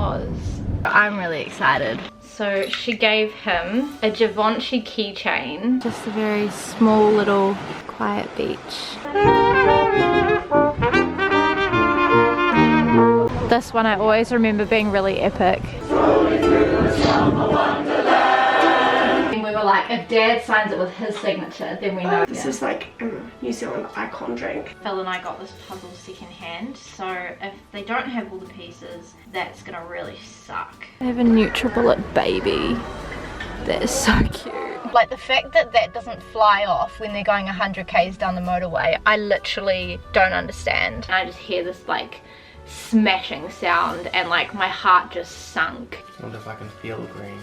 was. I'm really excited. So she gave him a Givenchy keychain. Just a very small little quiet beach. This one I always remember being really epic. And we were like, if Dad signs it with his signature, then we know. This is like a New Zealand icon drink. Phil and I got this puzzle secondhand, so if they don't have all the pieces, that's gonna really suck. I have a NutriBullet baby. That is so cute. Like the fact that that doesn't fly off when they're going 100 k's down the motorway, I literally don't understand. And I just hear this like smashing sound and like my heart just sunk. I wonder if I can feel green.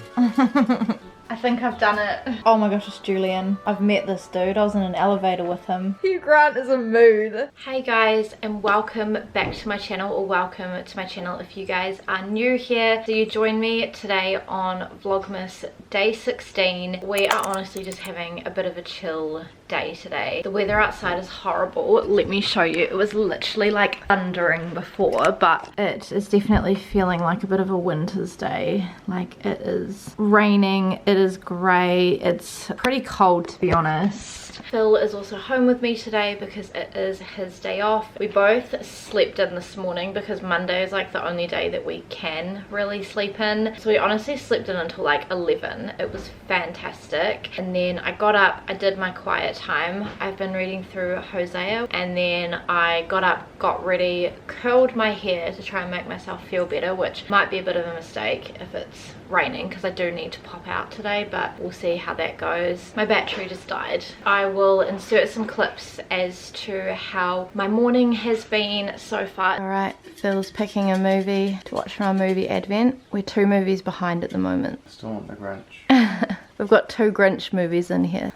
I think I've done it. Oh my gosh, it's Julian. I've met this dude. I was in an elevator with him. Hugh Grant is a mood. Hey guys, and welcome back to my channel, or welcome to my channel if you guys are new here. So you join me today on Vlogmas day 16. We are honestly just having a bit of a chill day today. The weather outside is horrible. Let me show you. It was literally like thundering before, but it is definitely feeling like a bit of a winter's day. Like it is raining, it is grey, it's pretty cold to be honest. Phil is also home with me today because it is his day off. We both slept in this morning because Monday is like the only day that we can really sleep in. So we honestly slept in until like 11. It was fantastic. And then I got up, I did my quiet time. I've been reading through Hosea, and then I got up, got ready, curled my hair to try and make myself feel better, which might be a bit of a mistake if it's raining because I do need to pop out today, but we'll see how that goes. My battery just died. I will insert some clips as to how my morning has been so far. Alright, Phil's picking a movie to watch for our movie advent. We're 2 movies behind at the moment. Still want the Grinch. We've got 2 Grinch movies in here.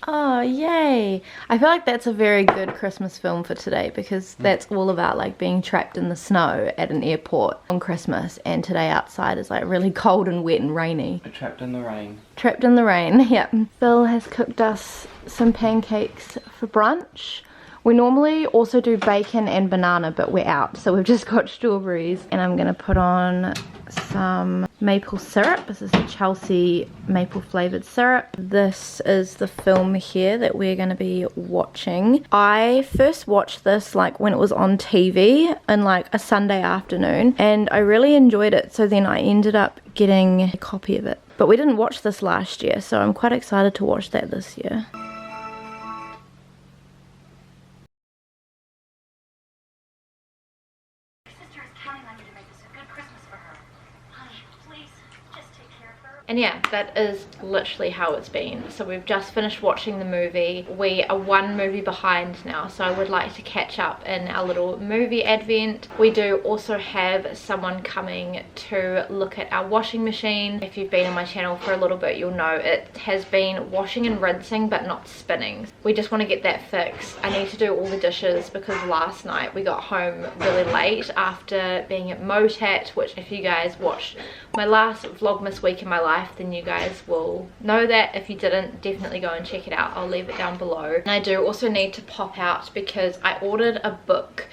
Oh yay! I feel like that's a very good Christmas film for today because that's all about like being trapped in the snow at an airport on Christmas, and today outside is like really cold and wet and rainy. We're trapped in the rain. Trapped in the rain, yeah. Phil has cooked us some pancakes for brunch. We normally also do bacon and banana, but we're out, so we've just got strawberries. And I'm gonna put on some maple syrup. This is the Chelsea maple flavored syrup. This is the film here that we're gonna be watching. I first watched this like when it was on TV in like a Sunday afternoon, and I really enjoyed it. So then I ended up getting a copy of it. But we didn't watch this last year, so I'm quite excited to watch that this year. And yeah, that is literally how it's been. So we've just finished watching the movie. We are 1 movie behind now, so I would like to catch up in our little movie advent. We do also have someone coming to look at our washing machine. If you've been on my channel for a little bit, you'll know it has been washing and rinsing but not spinning. We just want to get that fixed. I need to do all the dishes because last night we got home really late after being at Motat, which if you guys watched my last Vlogmas week in my life, then you guys will know that. If you didn't, definitely go and check it out. I'll leave it down below. And I do also need to pop out because I ordered a book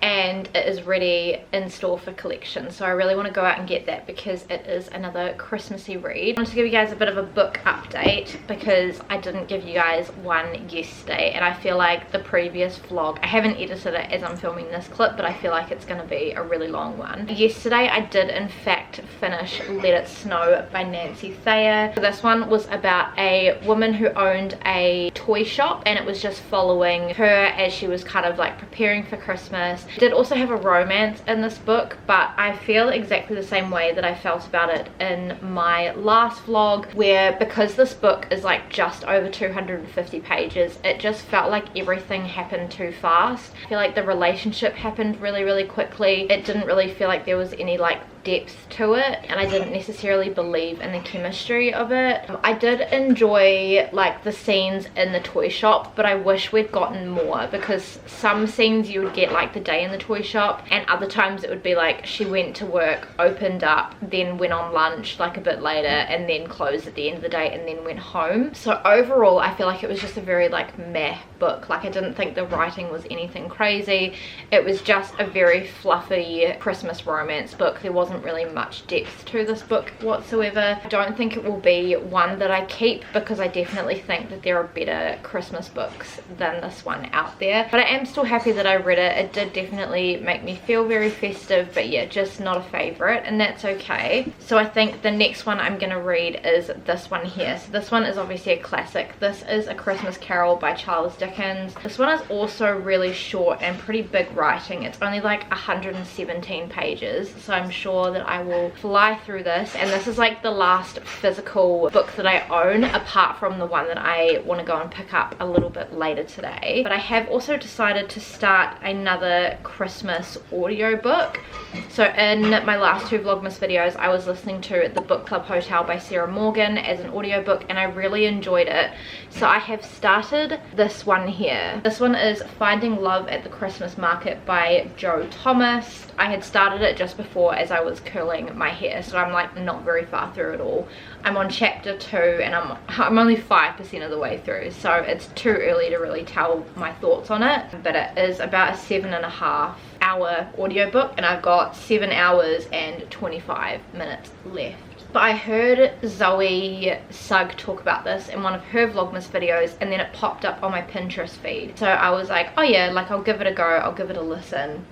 and it is ready in store for collection, so I really want to go out and get that because it is another Christmassy read. I wanted to give you guys a bit of a book update because I didn't give you guys one yesterday, and I feel like the previous vlog, I haven't edited it as I'm filming this clip, but I feel like it's going to be a really long one. Yesterday I did in fact finish Let It Snow by Nancy Thayer. So this one was about a woman who owned a toy shop, and it was just following her as she was kind of like preparing for Christmas. It did also have a romance in this book, but I feel exactly the same way that I felt about it in my last vlog, where because this book is like just over 250 pages, it just felt like everything happened too fast. I feel like the relationship happened really quickly. It didn't really feel like there was any like depth to it, and I didn't necessarily believe in the chemistry of it. I did enjoy like the scenes in the toy shop, but I wish we'd gotten more, because some scenes you would get like the day in the toy shop, and other times it would be like she went to work, opened up, then went on lunch like a bit later, and then closed at the end of the day, and then went home. So overall I feel like it was just a very like meh book. Like I didn't think the writing was anything crazy. It was just a very fluffy Christmas romance book. There wasn't really much depth to this book whatsoever. I don't think it will be one that I keep, because I definitely think that there are better Christmas books than this one out there. But I am still happy that I read it. It did definitely make me feel very festive, but yeah, just not a favorite, and that's okay. So I think the next one I'm gonna read is this one here. So this one is obviously a classic. This is A Christmas Carol by Charles Dickens. This one is also really short and pretty big writing. It's only like 117 pages, so I'm sure that I will fly through this. And this is like the last physical book that I own, apart from the one that I want to go and pick up a little bit later today. But I have also decided to start another Christmas audiobook. So in my last two Vlogmas videos I was listening to The Book Club Hotel by Sarah Morgan as an audiobook, and I really enjoyed it. So I have started this one here. This one is Finding Love at the Christmas Market by Joe Thomas. I had started it just before as I was curling my hair, so I'm like not very far through at all. I'm on chapter 2 and I'm only 5% of the way through, so it's too early to really tell my thoughts on it. But it is about a 7.5 hour audiobook, and I've got 7 hours and 25 minutes left. But I heard Zoe Sugg talk about this in one of her Vlogmas videos, and then it popped up on my Pinterest feed. So I was like, oh yeah, like I'll give it a go, I'll give it a listen.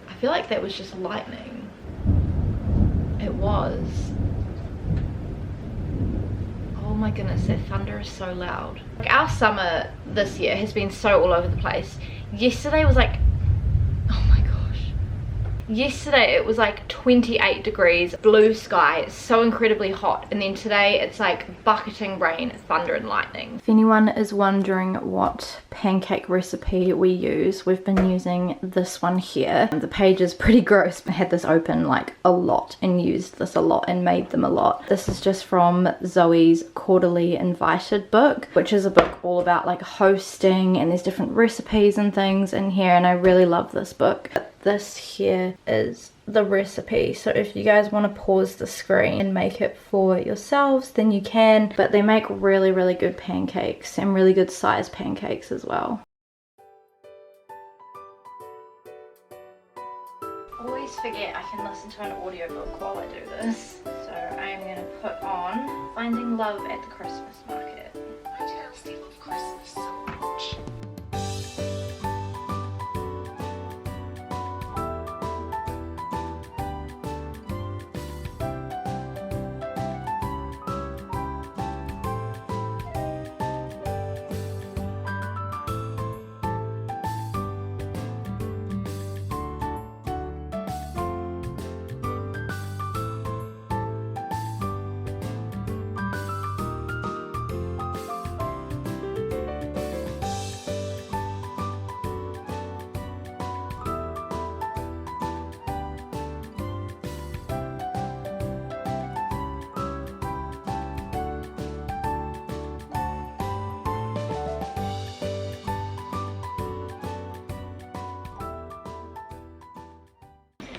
I feel like that was just lightning. It was. Oh my goodness, that thunder is so loud. Like our summer this year has been so all over the place. Yesterday was like, oh my gosh. Yesterday it was like 28 degrees, blue sky, so incredibly hot, and then today it's like bucketing rain, thunder and lightning. If anyone is wondering what pancake recipe we use, we've been using this one here. The page is pretty gross. I had this open like a lot and used this a lot and made them a lot. This is just from Zoe's Quarterly Invited book, which is a book all about like hosting, and there's different recipes and things in here, and I really love this book. This here is the recipe, so if you guys want to pause the screen and make it for yourselves then you can, but they make really good pancakes, and really good sized pancakes as well. Always forget I can listen to an audiobook while I do this, so I am going to put on Finding Love at the Christmas Market. I just love Christmas so much.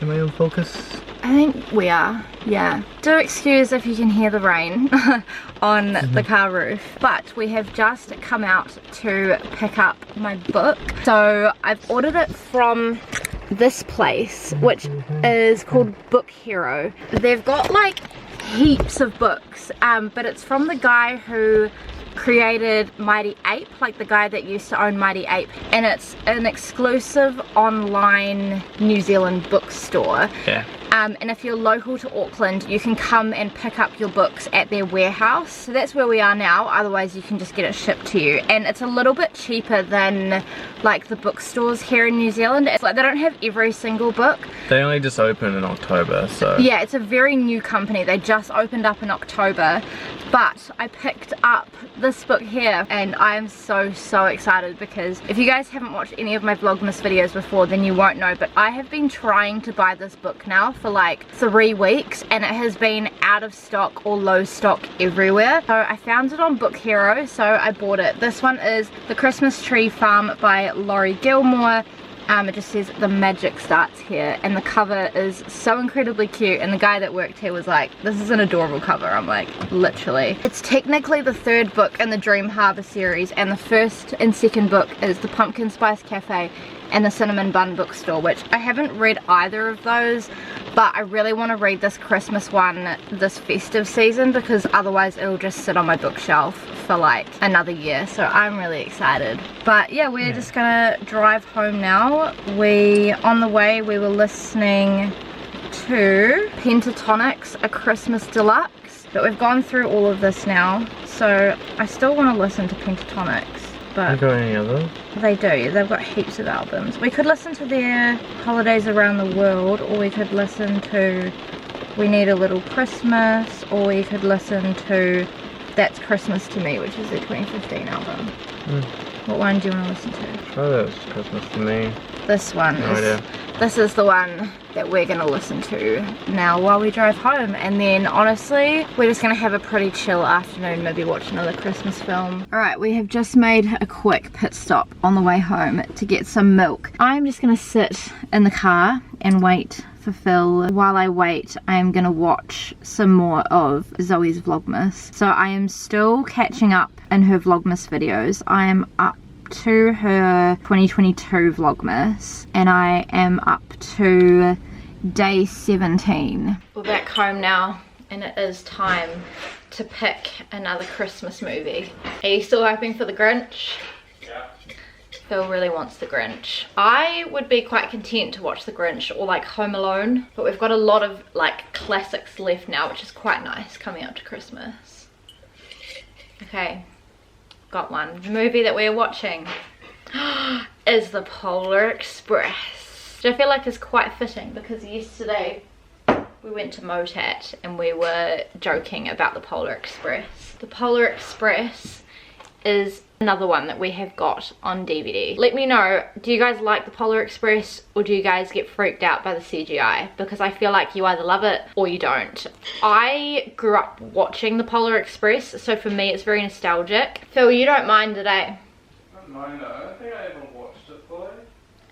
Am I on focus? I think we are, yeah. Do excuse if you can hear the rain on the car roof. But we have just come out to pick up my book. So I've ordered it from this place, which is called Book Hero. They've got like heaps of books, but it's from the guy who created Mighty Ape, like the guy that used to own Mighty Ape, and it's an exclusive online New Zealand bookstore. Yeah. And if you're local to Auckland, you can come and pick up your books at their warehouse. So that's where we are now, otherwise you can just get it shipped to you. And it's a little bit cheaper than like the bookstores here in New Zealand. It's like they don't have every single book. They only just opened in October, so... Yeah, it's a very new company. They just opened up in October. But I picked up this book here, and I am so excited, because if you guys haven't watched any of my Vlogmas videos before, then you won't know, but I have been trying to buy this book now for like 3 weeks and it has been out of stock or low stock everywhere. So I found it on Book Hero, so I bought it. This one is The Christmas Tree Farm by Laurie Gilmore. It just says the magic starts here, and the cover is so incredibly cute, and the guy that worked here was like, this is an adorable cover. I'm like, literally. It's technically the 3rd book in the Dream Harbour series, and the 1st and 2nd book is the Pumpkin Spice Cafe and the Cinnamon Bun Bookstore, which I haven't read either of those, but I really want to read this Christmas one this festive season, because otherwise it'll just sit on my bookshelf for like another year. So I'm really excited. But yeah, we're just gonna drive home now. On the way we were listening to Pentatonic's A Christmas Deluxe, but we've gone through all of this now, so I still want to listen to Pentatonics. But got any others? they do. They've got heaps of albums. We could listen to their Holidays Around the World, or we could listen to We Need a Little Christmas, or we could listen to That's Christmas to Me, which is their 2015 album. What one do you want to listen to? Oh, that's Christmas to Me. This one. This is the one that we're going to listen to now while we drive home. And then honestly, we're just going to have a pretty chill afternoon, maybe watch another Christmas film. Alright, we have just made a quick pit stop on the way home to get some milk. I'm just going to sit in the car and wait for Phil. While I wait, I am going to watch some more of Zoe's Vlogmas. So I am still catching up in her Vlogmas videos. I am up to her 2022 Vlogmas, and I am up to day 17. We're back home now, and it is time to pick another Christmas movie. Are you still hoping for The Grinch? Yeah. Phil really wants The Grinch. I would be quite content to watch The Grinch or like Home Alone, but we've got a lot of like classics left now, which is quite nice coming up to Christmas. Okay. Got one. The movie that we're watching is The Polar Express, which I feel like is quite fitting because yesterday we went to Motat and we were joking about The Polar Express. The Polar Express is another one that we have got on DVD. Let me know, do you guys like The Polar Express, or do you guys get freaked out by the CGI? Because I feel like you either love it or you don't. I grew up watching The Polar Express, so for me it's very nostalgic. Phil, you don't mind today? I don't mind though. I don't think I ever watched it fully.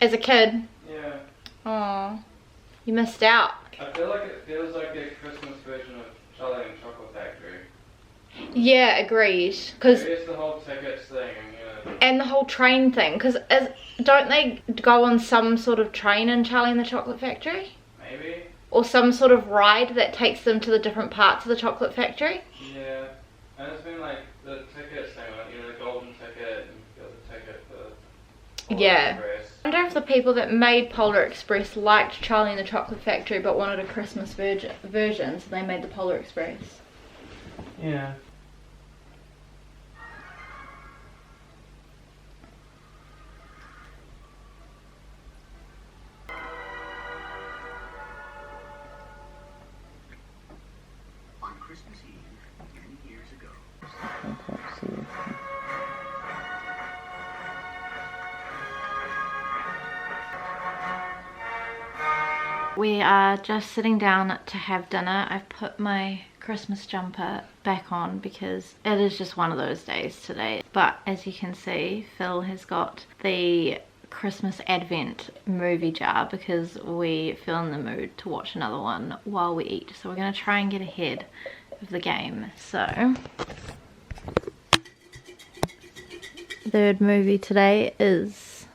As a kid? Yeah. Aww. You missed out. I feel like it feels like a Christmas version of Charlie and the Chocolate Factory. Yeah, agreed. Cause it's the whole tickets thing, and the whole train thing, because don't they go on some sort of train in Charlie and the Chocolate Factory? Maybe. Or some sort of ride that takes them to the different parts of the chocolate factory? Yeah. And it's been like the tickets thing, like, you know, the golden ticket and the other ticket for yeah. Express. I wonder if the people that made Polar Express liked Charlie and the Chocolate Factory but wanted a Christmas version, so they made the Polar Express. Yeah. On Christmas Eve, many years ago. We are just sitting down to have dinner. I've put my Christmas jumper back on because it is just one of those days today. But as you can see, Phil has got the Christmas Advent movie jar because we feel in the mood to watch another one while we eat. So we're going to try and get ahead of the game. So, third movie today is...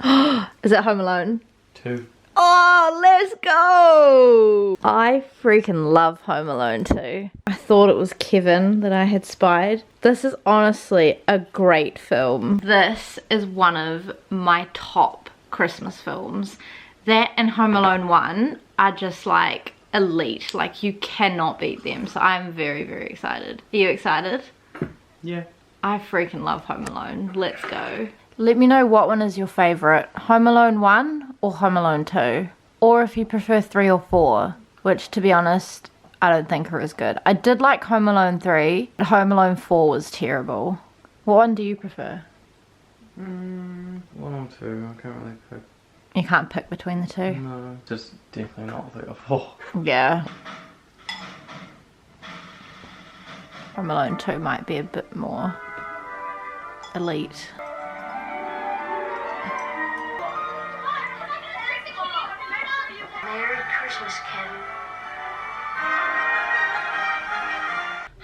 is it Home Alone? 2. Oh, let's go! I freaking love Home Alone 2. I thought it was Kevin that I had spied. This is honestly a great film. This is one of my top Christmas films. That and Home Alone 1 are just like elite. Like, you cannot beat them. So I'm very, very excited. Are you excited? Yeah. I freaking love Home Alone. Let's go. Let me know what one is your favourite. Home Alone 1 or Home Alone 2? Or if you prefer 3 or 4, which to be honest, I don't think are as good. I did like Home Alone 3, but Home Alone 4 was terrible. What one do you prefer? 1 or 2, I can't really pick. You You can't pick between the two. No, just definitely not 3 or 4. Yeah. Home Alone 2 might be a bit more elite. Merry Christmas, Ken.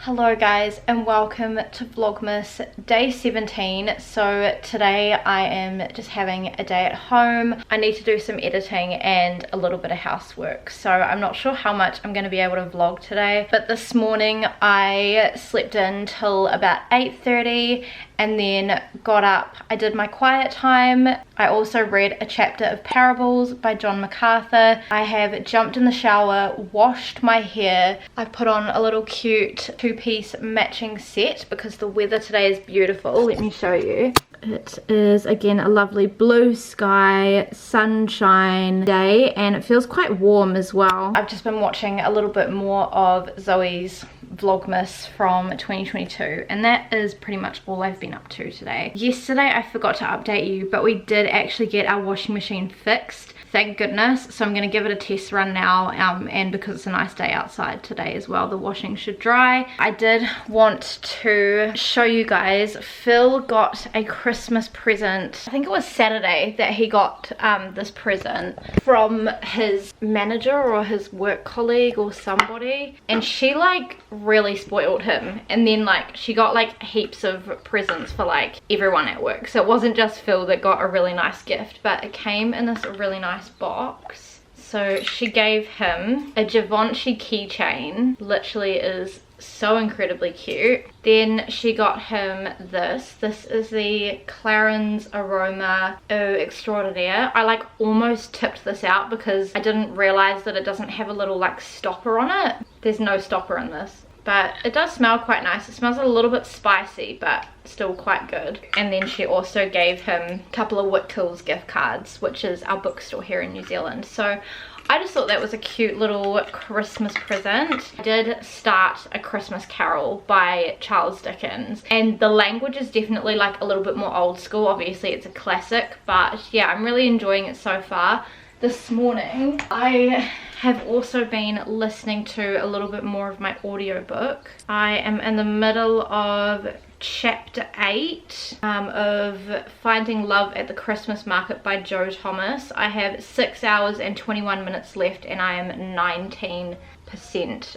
Hello guys and welcome to Vlogmas day 17. So today I am just having a day at home. I need to do some editing and a little bit of housework, so I'm not sure how much I'm going to be able to vlog today, but this morning I slept in till about 8:30 and then got up. I did my quiet time. I also read a chapter of Parables by John MacArthur. I have jumped in the shower, washed my hair. I put on a little cute two-piece matching set because the weather today is beautiful. Let me show you. It is again a lovely blue sky, sunshine day, and it feels quite warm as well. I've just been watching a little bit more of Zoe's Vlogmas from 2022, and that is pretty much all I've been up to today. Yesterday I forgot to update you, but we did actually get our washing machine fixed, thank goodness. So I'm going to give it a test run now, and because it's a nice day outside today as well, the washing should dry. I did want to show you guys, Phil got a Christmas present. I think it was Saturday that he got this present from his manager or his work colleague or somebody, and she like really spoiled him, and then like she got like heaps of presents for like everyone at work. So it wasn't just Phil that got a really nice gift, but it came in this really nice box. So she gave him a Givenchy keychain, literally is so incredibly cute. Then she got him this is the Clarins Aroma Eau Extraordinaire. I like almost tipped this out because I didn't realize that it doesn't have a little like stopper on it. There's no stopper in this, but it does smell quite nice. It smells a little bit spicy, but still quite good. And then she also gave him a couple of Whitkills gift cards, which is our bookstore here in New Zealand. So I just thought that was a cute little Christmas present. I did start A Christmas Carol by Charles Dickens, and the language is definitely like a little bit more old school. Obviously it's a classic, but yeah, I'm really enjoying it so far. This morning I have also been listening to a little bit more of my audiobook. I am in the middle of chapter 8 of Finding Love at the Christmas Market by Joe Thomas. I have 6 hours and 21 minutes left and I am 19%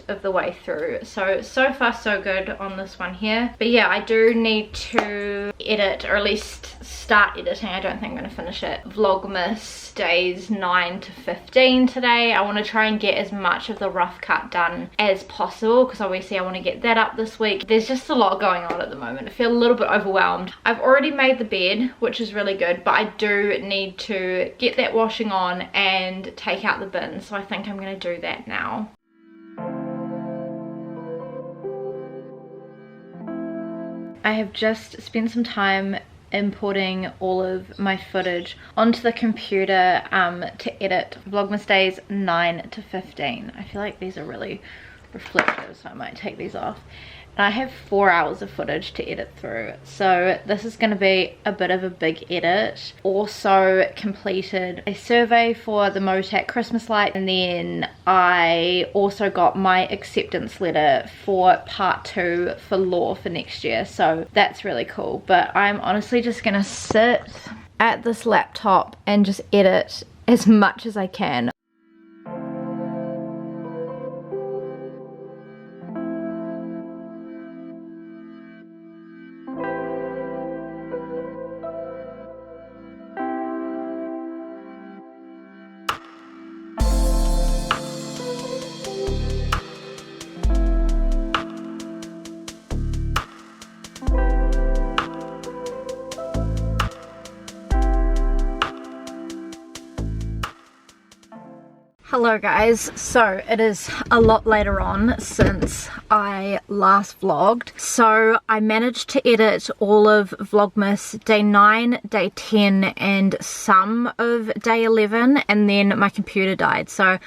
of the way through. So far so good on this one here. But yeah, I do need to edit, or at least start editing. I don't think I'm going to finish it. Vlogmas days 9 to 15 today. I want to try and get as much of the rough cut done as possible because obviously I want to get that up this week. There's just a lot going on at the moment. I feel a little bit overwhelmed. I've already made the bed, which is really good, but I do need to get that washing on and take out the bin, so I think I'm going to do that now. I have just spent some time importing all of my footage onto the computer to edit Vlogmas days 9 to 15. I feel like these are really reflective, so I might take these off. And I have 4 hours of footage to edit through, so this is going to be a bit of a big edit. Also completed a survey for the Motat Christmas light, and then I also got my acceptance letter for part 2 for law for next year, so that's really cool. But I'm honestly just going to sit at this laptop and just edit as much as I can. Hello guys, so it is a lot later on since I last vlogged. So I managed to edit all of Vlogmas day 9, day 10 and some of day 11, and then my computer died. So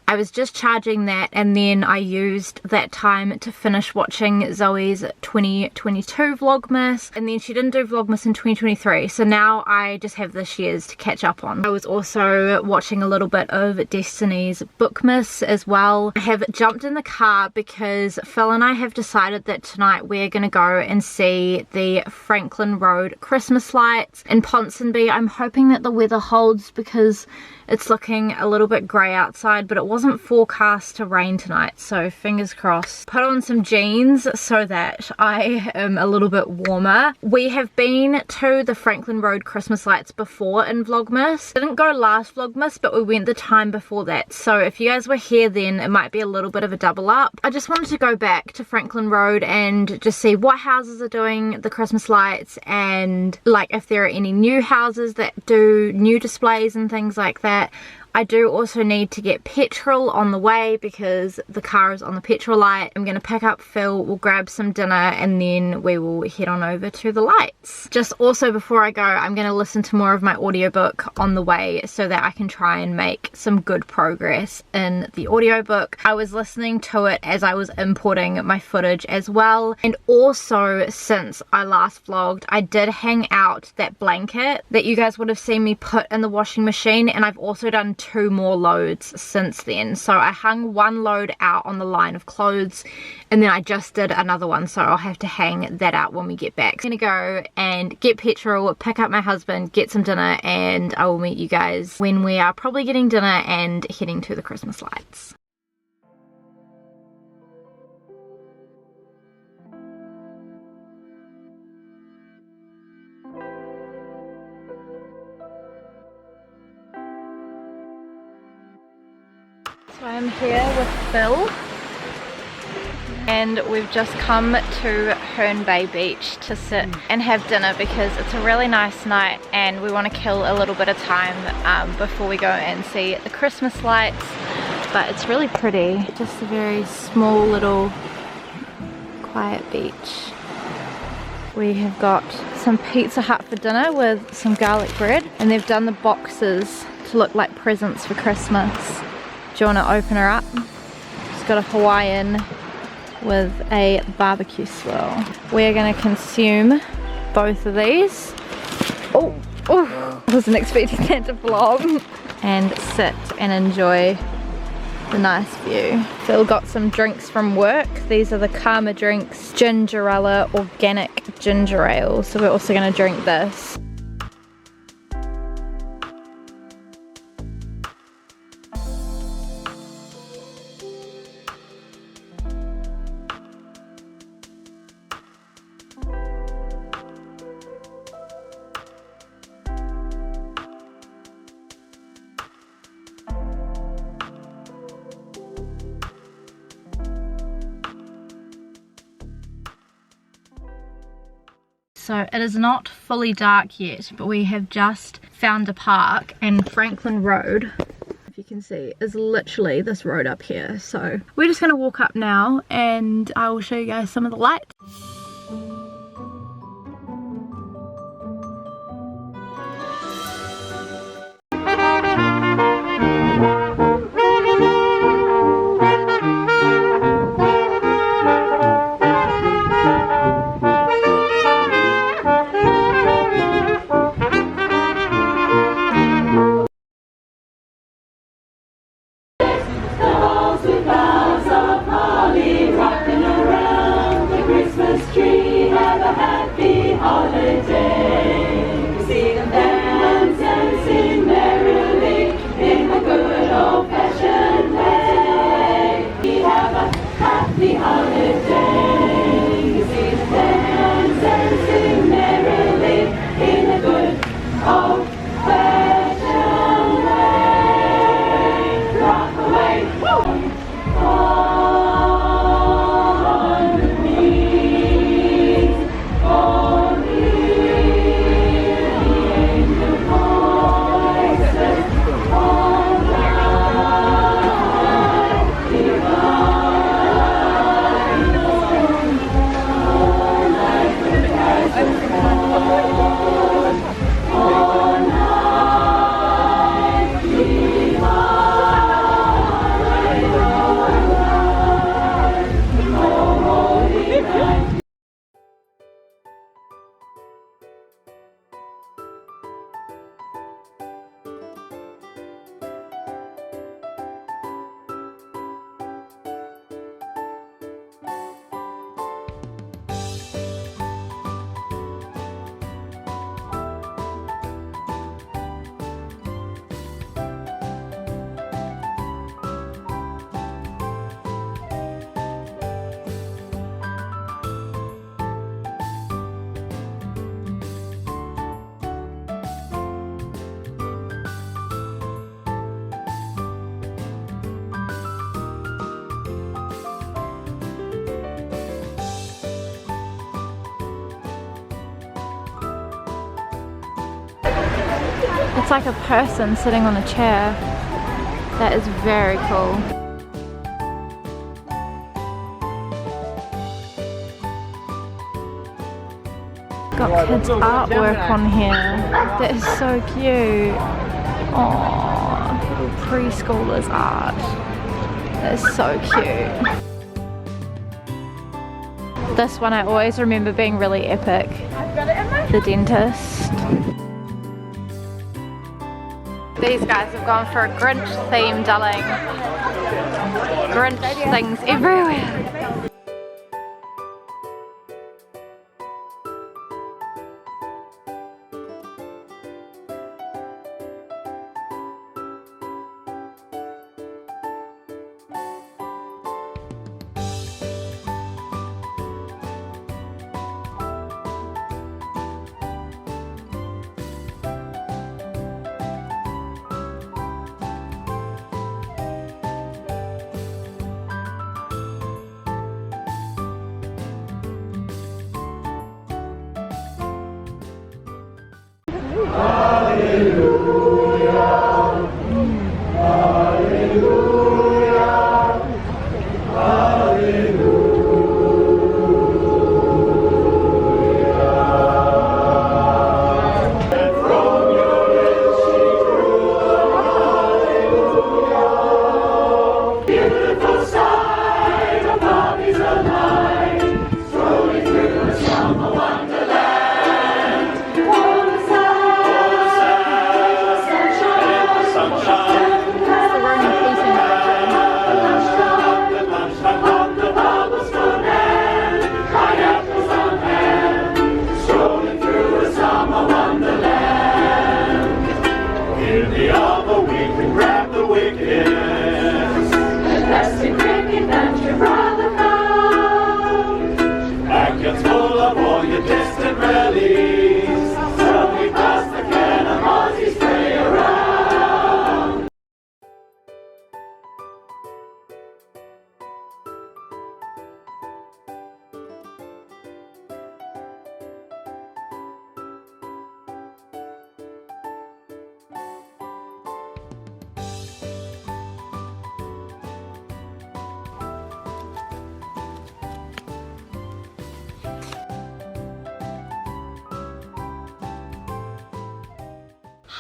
I was just charging that, and then I used that time to finish watching Zoe's 2022 Vlogmas, and then she didn't do Vlogmas in 2023, so now I just have this year's to catch up on. I was also watching a little bit of Destiny's Bookmas as well. I have jumped in the car because Phil and I have decided that tonight we're gonna go and see the Franklin Road Christmas lights in Ponsonby. I'm hoping that the weather holds because it's looking a little bit grey outside, but it wasn't forecast to rain tonight, so fingers crossed. Put on some jeans so that I am a little bit warmer. We have been to the Franklin Road Christmas lights before in Vlogmas. Didn't go last Vlogmas, but we went the time before that, so if you guys were here then it might be a little bit of a double up. I just wanted to go back to Franklin Road and just see what houses are doing the Christmas lights, and like if there are any new houses that do new displays and things like that. I do also need to get petrol on the way because the car is on the petrol light. I'm going to pick up Phil, we'll grab some dinner, and then we will head on over to the lights. Just also before I go, I'm going to listen to more of my audiobook on the way so that I can try and make some good progress in the audiobook. I was listening to it as I was importing my footage as well, and also since I last vlogged, I did hang out that blanket that you guys would have seen me put in the washing machine, and I've also done 2 more loads since then. So I hung 1 load out on the line of clothes, and then I just did another one, so I'll have to hang that out when we get back. I'm gonna go and get petrol, pick up my husband, get some dinner, and I will meet you guys when we are probably getting dinner and heading to the Christmas lights. So I'm here with Phil, and we've just come to Herne Bay Beach to sit and have dinner because it's a really nice night and we want to kill a little bit of time before we go and see the Christmas lights. But it's really pretty, just a very small little quiet beach. We have got some Pizza Hut for dinner with some garlic bread, and they've done the boxes to look like presents for Christmas. Do you want to open her up? She's got a Hawaiian with a barbecue swirl. We're going to consume both of these. Oh, I wasn't expecting that to vlog. And sit and enjoy the nice view. Phil got some drinks from work. These are the Karma Drinks Gingerella Organic Ginger Ale. So we're also going to drink this. So it is not fully dark yet, but we have just found a park, and Franklin Road, if you can see, is literally this road up here. So we're just going to walk up now and I will show you guys some of the lights. Christmas It's like a person sitting on a chair. That is very cool. Got kids artwork on here. That is so cute. Oh, little preschoolers art. That is so cute. This one I always remember being really epic. The dentist. These guys have gone for a Grinch theme, darling. Grinch things everywhere.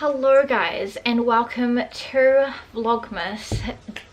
Hello guys, and welcome to Vlogmas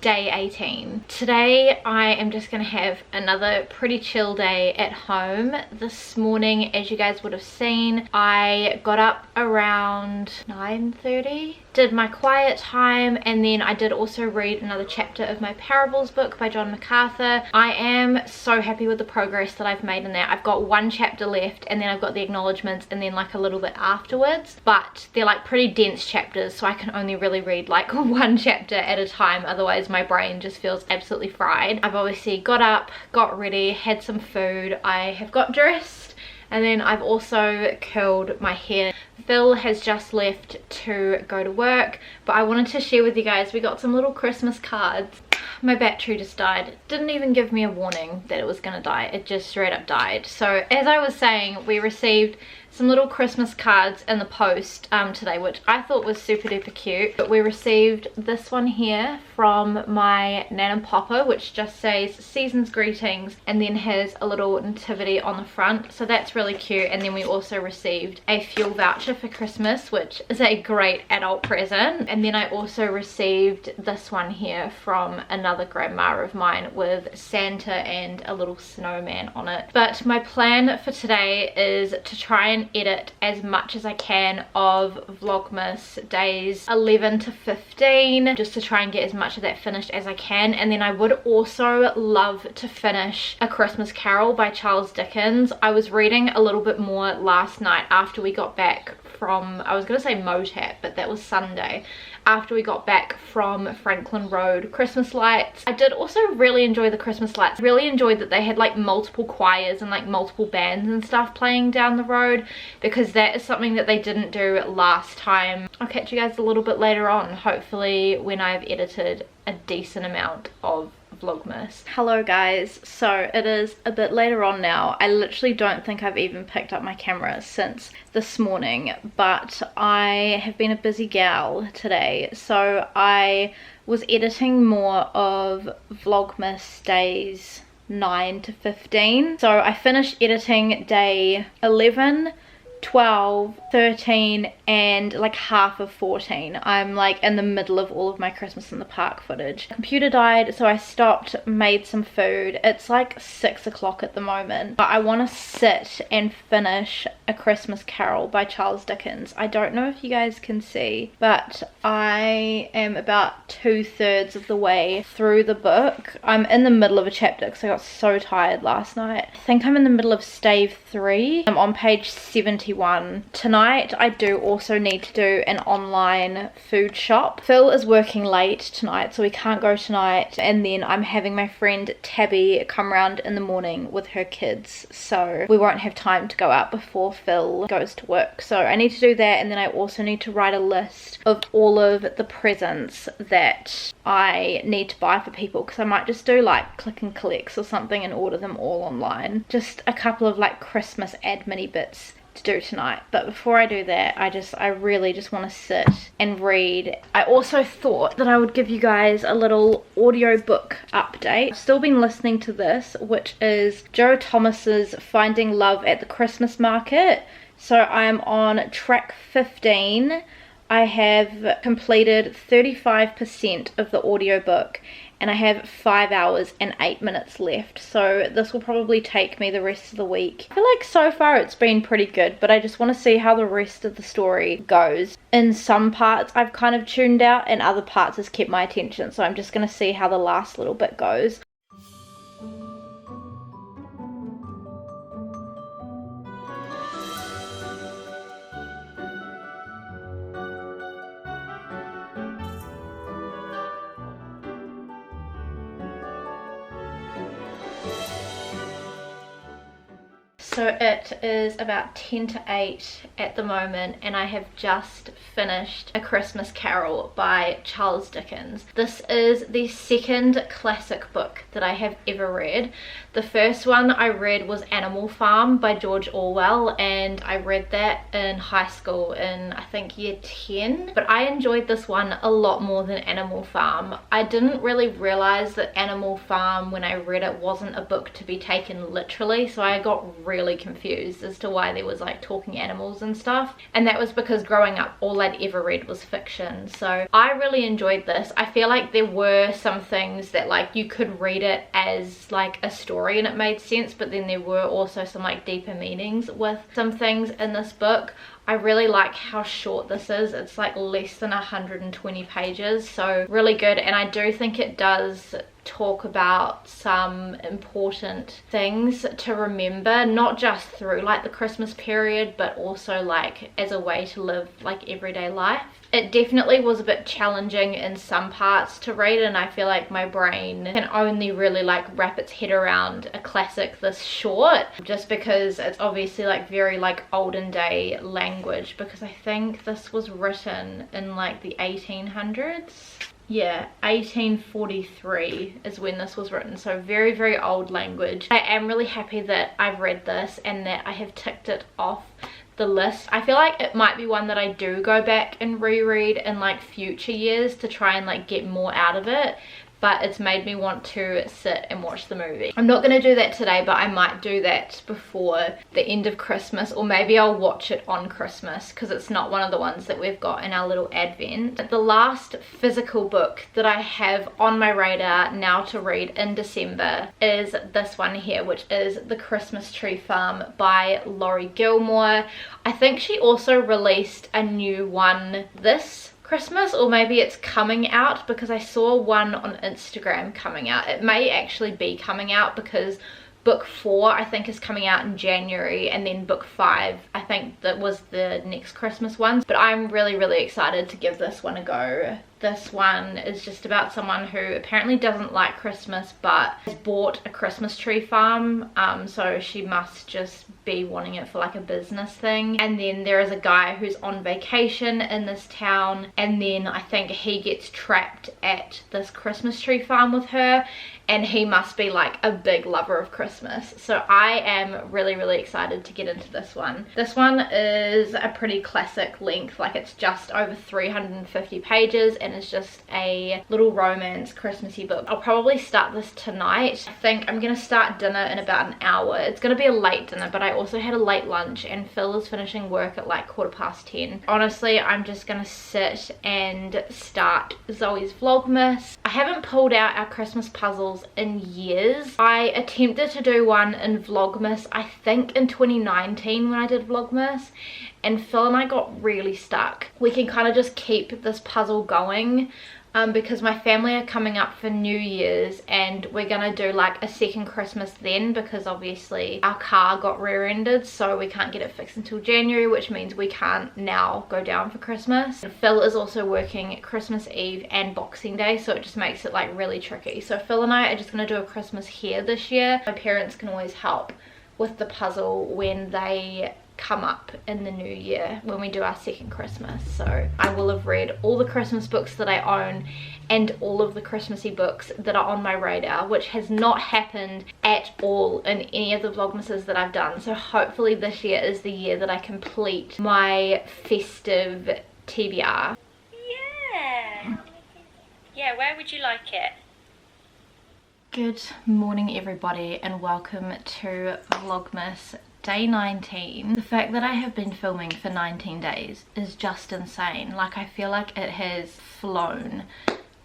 day 18. Today I am just gonna have another pretty chill day at home. This morning, as you guys would have seen, I got up around 9:30, did my quiet time, and then I did also read another chapter of my Parables book by John MacArthur. I am so happy with the progress that I've made in that. I've got one chapter left, and then I've got the acknowledgements, and then like a little bit afterwards, but they're like pretty dense chapters, so I can only really read like one chapter at a time, otherwise my brain just feels absolutely fried. I've obviously got up, got ready, had some food, I have got dressed, and then I've also curled my hair. Phil has just left to go to work, but I wanted to share with you guys, we got some little Christmas cards. My battery just died. It didn't even give me a warning that it was gonna die. It just straight up died. So as I was saying, we received some little Christmas cards in the post today, which I thought was super duper cute. But we received this one here from my Nan and Papa, which just says season's greetings and then has a little nativity on the front, so that's really cute. And then we also received a fuel voucher for Christmas, which is a great adult present. And then I also received this one here from another grandma of mine with Santa and a little snowman on it. But my plan for today is to try and edit as much as I can of Vlogmas days 11 to 15, just to try and get as much of that finished as I can. And then I would also love to finish A Christmas Carol by Charles Dickens. I was reading a little bit more last night after we got back from, I was gonna say Motap, but that was Sunday, after we got back from Franklin Road Christmas lights. I did also really enjoy the Christmas lights. Really enjoyed that they had like multiple choirs and like multiple bands and stuff playing down the road, because that is something that they didn't do last time. I'll catch you guys a little bit later on, hopefully when I've edited a decent amount of Vlogmas. Hello guys, so it is a bit later on now. I literally don't think I've even picked up my camera since this morning, but I have been a busy gal today, so I was editing more of Vlogmas days 9 to 15. So I finished editing day 11, 12, 13 and like half of 14. I'm like in the middle of all of my Christmas in the park footage. Computer died, so I stopped, made some food. It's like 6 o'clock at the moment, but I want to sit and finish A Christmas Carol by Charles Dickens. I don't know if you guys can see, but I am about 2/3 of the way through the book. I'm in the middle of a chapter because I got so tired last night. I think I'm in the middle of stave 3. I'm on page 71. Tonight I do also need to do an online food shop. Phil is working late tonight, so we can't go tonight, and then I'm having my friend Tabby come round in the morning with her kids, so we won't have time to go out before Phil goes to work. So I need to do that, and then I also need to write a list of all of the presents that I need to buy for people, because I might just do like click and collects or something and order them all online. Just a couple of like Christmas admin-y bits to do tonight. But before I do that, I really just want to sit and read. I also thought that I would give you guys a little audiobook update. I've still been listening to this, which is Joe Thomas's Finding Love at the Christmas Market. So I'm on track 15. I have completed 35% of the audiobook, and I have 5 hours and 8 minutes left, so this will probably take me the rest of the week. I feel like so far it's been pretty good, but I just want to see how the rest of the story goes. In some parts I've kind of tuned out, and other parts has kept my attention, so I'm just going to see how the last little bit goes. So it is about 10 to 8 at the moment, and I have just finished A Christmas Carol by Charles Dickens. This is the second classic book that I have ever read. The first one I read was Animal Farm by George Orwell, and I read that in high school in I think year 10. But I enjoyed this one a lot more than Animal Farm. I didn't really realize that Animal Farm, when I read it, wasn't a book to be taken literally, so I got really confused as to why there was like talking animals and stuff, and that was because growing up all I'd ever read was fiction. So I really enjoyed this. I feel like there were some things that like you could read it as like a story and it made sense, but then there were also some like deeper meanings with some things in this book. I really like how short this is. It's like less than 120 pages, so really good. And I do think it does talk about some important things to remember, not just through like the Christmas period, but also like as a way to live like everyday life. It definitely was a bit challenging in some parts to read, and I feel like my brain can only really like wrap its head around a classic this short, just because it's obviously like very like olden day language, because I think this was written in like the 1800s. Yeah, 1843 is when this was written, so very, very old language. I am really happy that I've read this and that I have ticked it off the list. I feel like it might be one that I do go back and reread in like future years to try and like get more out of it, but it's made me want to sit and watch the movie. I'm not going to do that today, but I might do that before the end of Christmas, or maybe I'll watch it on Christmas, because it's not one of the ones that we've got in our little advent. The last physical book that I have on my radar now to read in December is this one here, which is The Christmas Tree Farm by Laurie Gilmore. I think she also released a new one this Christmas, or maybe it's coming out, because I saw one on Instagram coming out. It may actually be coming out, because book 4 I think is coming out in January, and then book 5 I think that was the next Christmas one. But I'm really, really excited to give this one a go This one is just about someone who apparently doesn't like Christmas but has bought a Christmas tree farm, so she must just be wanting it for like a business thing. And then there is a guy who's on vacation in this town, and then I think he gets trapped at this Christmas tree farm with her, and he must be like a big lover of Christmas. So I am really excited to get into this one. This one is a pretty classic length, like it's just over 350 pages, and it's just a little romance Christmassy book. I'll probably start this tonight. I think I'm gonna start dinner in about an hour. It's gonna be a late dinner, but I also had a late lunch, and Phil is finishing work at like 10:15. Honestly, I'm just gonna sit and start Zoe's Vlogmas. I haven't pulled out our Christmas puzzles in years. I attempted to do one in Vlogmas, I think in 2019 when I did Vlogmas, and Phil and I got really stuck. We can kind of just keep this puzzle going because my family are coming up for New Year's, and we're gonna do like a second Christmas then, because obviously our car got rear-ended, so we can't get it fixed until January, which means we can't now go down for Christmas. And Phil is also working Christmas Eve and Boxing Day, so it just makes it like really tricky. So Phil and I are just gonna do a Christmas here this year. My parents can always help with the puzzle when they come up in the new year when we do our second Christmas. So I will have read all the Christmas books that I own and all of the Christmassy books that are on my radar, which has not happened at all in any of the Vlogmases that I've done. So hopefully this year is the year that I complete my festive TBR. Yeah, where would you like it? Good morning everybody, and welcome to Vlogmas Day 19. The fact that I have been filming for 19 days is just insane. Like, I feel like it has flown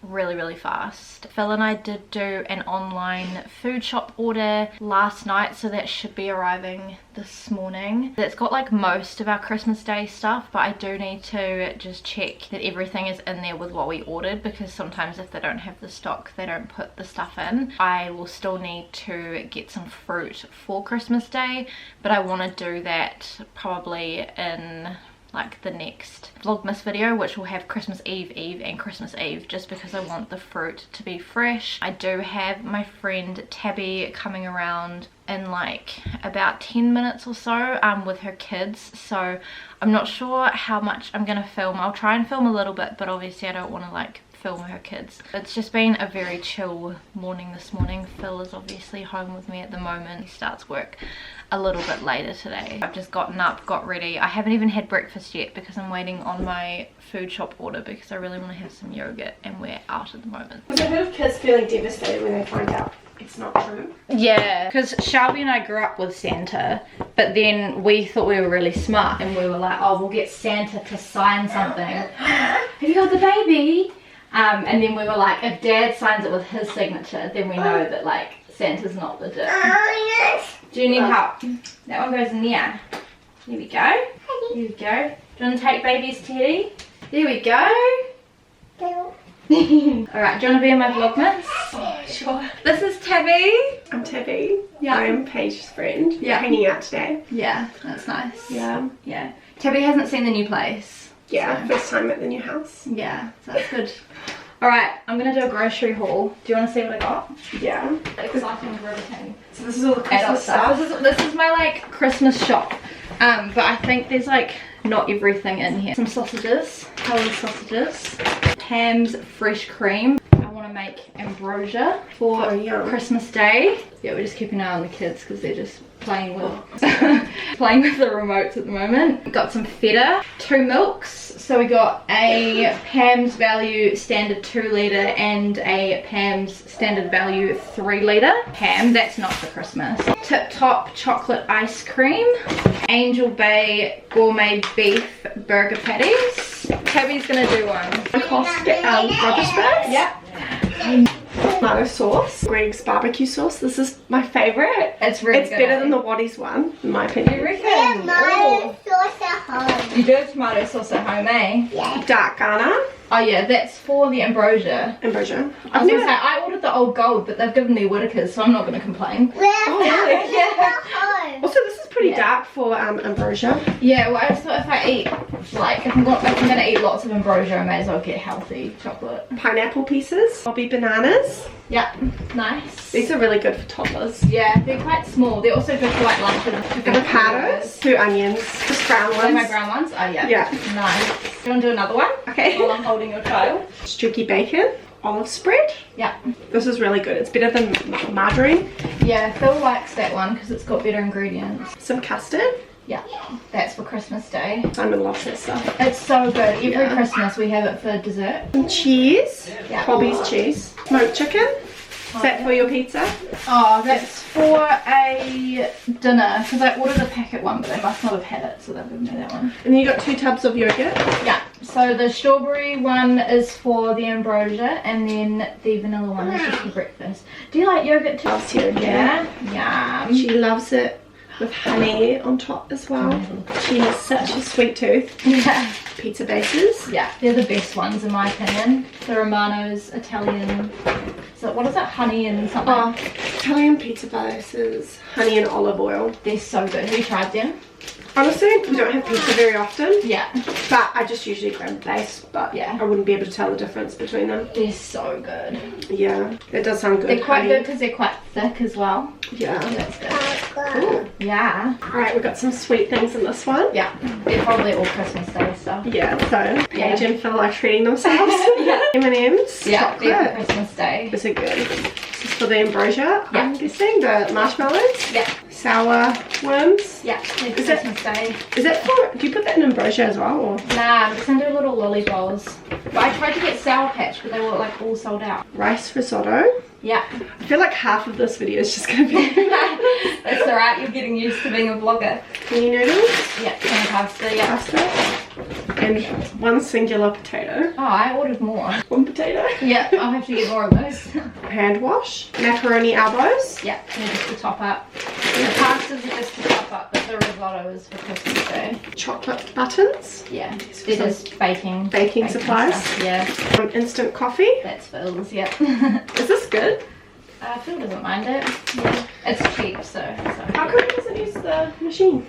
really fast. Phil and I did do an online food shop order last night, so that should be arriving this morning. It's got like most of our Christmas Day stuff, but I do need to just check that everything is in there with what we ordered, because sometimes if they don't have the stock, they don't put the stuff in. I will still need to get some fruit for Christmas Day, but I want to do that probably in like the next Vlogmas video, which will have Christmas Eve and Christmas Eve, just because I want the fruit to be fresh. I do have my friend Tabby coming around in like about 10 minutes or so with her kids, so I'm not sure how much I'm gonna film. I'll try and film a little bit, but obviously I don't want to like film her kids. It's just been a very chill morning this morning. Phil is obviously home with me at the moment. He starts work a little bit later today. I've just gotten up, got ready. I haven't even had breakfast yet because I'm waiting on my food shop order, because I really want to have some yogurt, and we're out at the moment. I've heard of kids feeling devastated when they find out it's not true. Yeah, because Shelby and I grew up with Santa, but then we thought we were really smart, and we were like, oh, we'll get Santa to sign something. Have you got the baby? And then we were like, if Dad signs it with his signature, then we know that like Santa's not legit. Do you need help? That one goes in there. There we go. There we go. Do you want to take baby's teddy? There we go. Alright, do you want to be in my Vlogmas? Oh, sure. This is Tabby. I'm Tabby. Yeah. I'm Paige's friend. Yeah. Hanging out today. Yeah, that's nice. Yeah. Yeah. Tabby hasn't seen the new place. Yeah, So. first time at the new house. Yeah, so that's good. Alright, I'm going to do a grocery haul. Do you want to see what I got? Yeah. Exciting for everything. So this is all the Adult Christmas stuff. stuff. This is my like Christmas shop. But I think there's like not everything in here. Some sausages, coloured sausages, Pam's fresh cream. I want to make ambrosia for Christmas Day. Yeah, we're just keeping an eye on the kids because they're just playing with playing with the remotes at the moment. Got some feta, 2 milks. So we got a Pam's Value standard 2 litre and a Pam's standard value 3 litre. Pam, that's not for Christmas. Tip Top chocolate ice cream. Angel Bay gourmet beef burger patties. Tabby's gonna do one. Cost rubber spray? Yep. Tomato sauce. Greg's barbecue sauce. This is my favorite. It's really It's good. better than the Waddy's one, in my opinion. You reckon? Tomato sauce at home. You do have tomato sauce at home, eh? Yeah. Dark Ghana. Oh yeah, that's for the ambrosia. Ambrosia. I was gonna say, I ordered the old gold, but they've given me Whitakers, so I'm not gonna complain. Where's really? at home? Also, this is pretty Yeah. dark for ambrosia. Yeah, well I just thought if I eat, like, if I'm gonna eat lots of ambrosia, I may as well get healthy chocolate. Pineapple pieces. Bobby bananas. Yeah, nice. These are really good for toddlers. Yeah, they're quite small. They're also good for like lunch and Avocados. 2 onions. Just brown Are they ones. my brown ones? Oh yeah. Yeah. Nice. You want to do another one? Okay. While I'm holding your child. Streaky bacon. Olive spread. Yeah. This is really good. It's better than margarine. Yeah, Phil likes that one because it's got better ingredients. Some custard. Yeah, that's for Christmas Day. Simon loves that stuff. It's so good. Every Yeah. Christmas we have it for dessert. Some cheese. Yeah. Hobby's cheese. Smoked chicken. Is that for your pizza? Oh, that's for a dinner because I ordered a packet one, but they must not have had it, so they've given me that one. And then you got 2 tubs of yogurt. Yeah, so the strawberry one is for the ambrosia, and then the vanilla one is just for breakfast. Do you like yogurt too? Loves yogurt. Yeah. Yum. She loves it with honey on top as well. She has such a sweet tooth. Yeah. Pizza bases. Yeah, they're the best ones in my opinion. The Romano's Italian. So what is it? Honey and something. Oh, Italian pizza bases. Honey and olive oil. They're so good. Have you tried them? Honestly, we don't have pizza very often. Yeah. But I just usually grab base. But Yeah. I wouldn't be able to tell the difference between them. They're so good. Yeah, it does sound good. They're quite honey. good because they're quite thick as well. Yeah. That's good. Ooh. Yeah. Alright, we've got some sweet things in this one. Yeah. They're probably all Christmas Day stuff. Yeah, so Paige Yeah. and Phil are treating themselves. Yeah. M&M's. Yeah, they're for Chocolate. Christmas Day. This is good. This is for the ambrosia. Yeah. I'm guessing the marshmallows. Yeah. Sour worms. Yeah, they're for Is it- Christmas Day. Is that for, do you put that in ambrosia as well? Or Nah, I'm just gonna do little lolly balls. But I tried to get Sour Patch, but they were like all sold out. rice risotto? Yeah. I feel like half of this video is just going to be That's alright, you're getting used to being a vlogger. mini noodles, Yeah, and pasta, yeah. pasta, and 1 singular potato. Oh, I ordered more. 1 potato. Yeah, I'll have to get more of those. Hand wash. Macaroni elbows. Yeah, they're just to top up. The pastas are just to top up, but the risotto is for Christmas Day. Chocolate buttons. Yeah, they're just baking supplies. stuff, yeah, Instant coffee. that's Phil's, yeah. Is this good? Phil doesn't mind it. Yeah. It's cheap, so it's okay. How come it doesn't use the machine?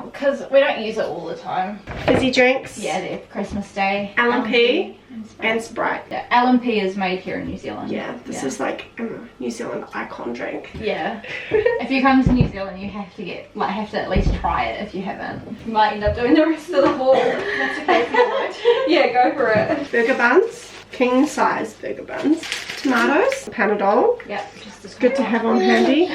Because we don't use it all the time. Fizzy drinks. Yeah, they're for Christmas Day. LMP and Sprite. and Sprite. Yeah, LMP is made here in New Zealand. Yeah, this is like a New Zealand icon drink. Yeah. If you come to New Zealand, you have to have to at least try it if you haven't. You might end up doing the rest of the haul. That's okay for you. Yeah, go for it. Burger buns. King size burger buns. Tomatoes. Panadol. Yeah, just as Good to have on handy.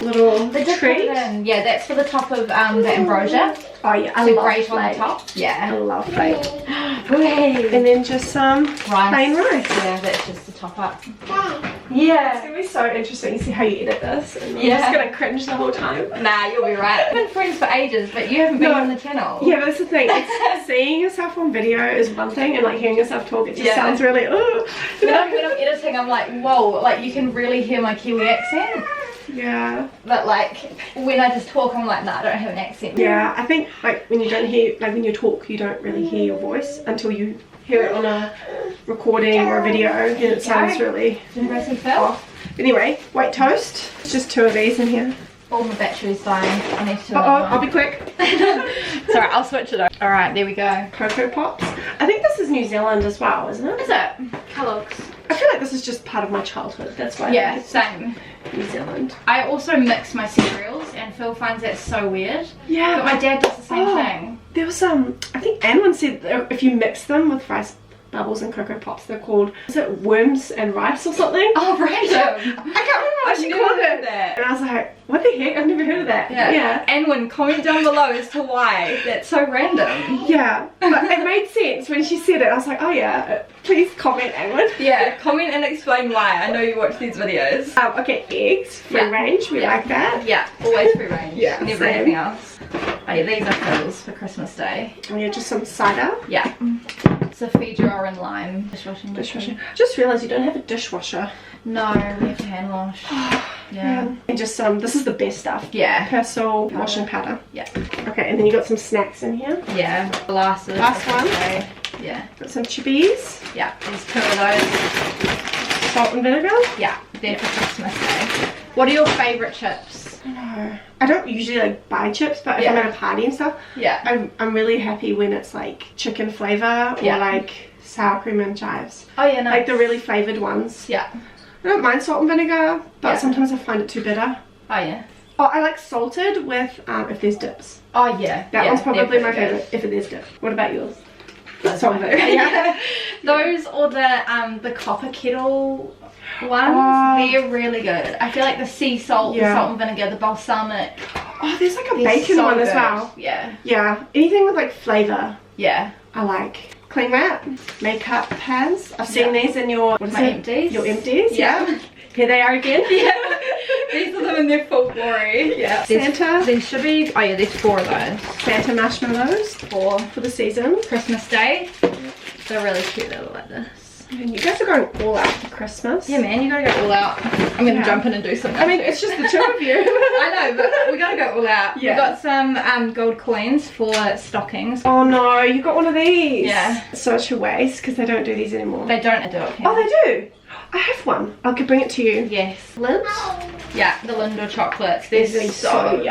Little They did put it treat. in. Yeah, that's for the top of the ambrosia. Oh yeah, I To love grate on the flake. top. I Yeah. love flake. Whey. And then just some Rice. plain rice. Yeah, that's just the top up. It's Yeah. gonna be so interesting to see how you edit this. And I'm Yeah. just gonna cringe the whole time. Nah, you'll be right. We've been friends for ages, but you haven't been No. on the channel. Yeah, but that's the thing. It's, seeing yourself on video is one thing, and like hearing yourself talk, it just Yeah. sounds really. When I'm editing, I'm like, whoa, like you can really hear my Kiwi accent. Yeah. But like, when I just talk, I'm like, nah, I don't have an accent. Yeah, I think like when you don't hear, like when you talk, you don't really hear your voice until you hear it on a recording or a video, and it sounds really Didn't I say Phil? off. Anyway, white toast. It's just 2 of these in here. All my battery's dying. I need to. I'll be quick. Sorry, I'll switch it over. All right, there we go. Cocoa Pops. I think this is New Zealand as well, isn't it? Is it? Kellogg's. I feel like this is just part of my childhood. That's why. I Yeah, think it's same. New Zealand. I also mix my cereals, and Phil finds that so weird. Yeah. But my dad does the same Oh. thing. There was some. I think Anne once said that if you mix them with rice bubbles and Cocoa Pops, they're called, is it worms and rice or something? Oh, random. I can't remember what she I've called never heard it. that. And I was like, what the heck? I've never heard of that. Yeah. Anwin, comment down below as to why. That's so random. Yeah. But it made sense when she said it. I was like, oh yeah, please comment, Anne. Yeah, comment and explain why. I know you watch these videos. Okay, eggs, free Yeah. range, we Yeah. like that. Yeah, always free range. Yeah, Never same. anything else. Oh yeah, these are Phil's for Christmas Day. And yeah, just some cider. Yeah. It's a Fiji and lime dishwashing. Just realised you don't have a dishwasher. No, we have to hand wash. Yeah. And just this is the best stuff. Yeah. Persil washing powder. Yeah. Okay, and then you got some snacks in here. Yeah. Last one. Yeah. Got some chippies. Yeah. There's 2 of those. Salt and vinegar. Yeah. They're for Christmas Day. What are your favourite chips? I don't usually like buy chips, but if I'm at a party and stuff, I'm really happy when it's like chicken flavour or like sour cream and chives. Oh yeah, nice. Like the really flavoured ones. Yeah. I don't mind salt and vinegar, but sometimes I find it too bitter. Oh yeah. Oh, I like salted with if there's dips. Oh yeah. That one's probably my favourite if there's dip. What about yours? Salt and vinegar. Yeah. Those or the copper kettle ones, they're really good. I feel like the sea salt, the salt and vinegar, the balsamic. Oh, there's like a bacon one as well. Yeah. Yeah. Anything with like flavour. Yeah. I like. Cling wrap, makeup pans. I've seen these in your empties. Your empties. Yeah. Here they are again. Yeah. These are them in their full glory. Yeah. Santa. There should be. Oh yeah, there's 4 of those. Santa marshmallows. 4 for the season. Christmas Day. They're really cute. They look like this. And you guys are going all out for Christmas. Yeah, man, you gotta go all out. I'm gonna jump in and do something. I mean, it's just the 2 of you. I know, but we gotta go all out. Yeah. We got some gold coins for stockings. Oh no, you got one of these. Yeah. It's such a waste because they don't do these anymore. They don't do it. Oh, they do. I have one. I could bring it to you. Yes. Lids? Yeah, the Lindo chocolates. They're so good.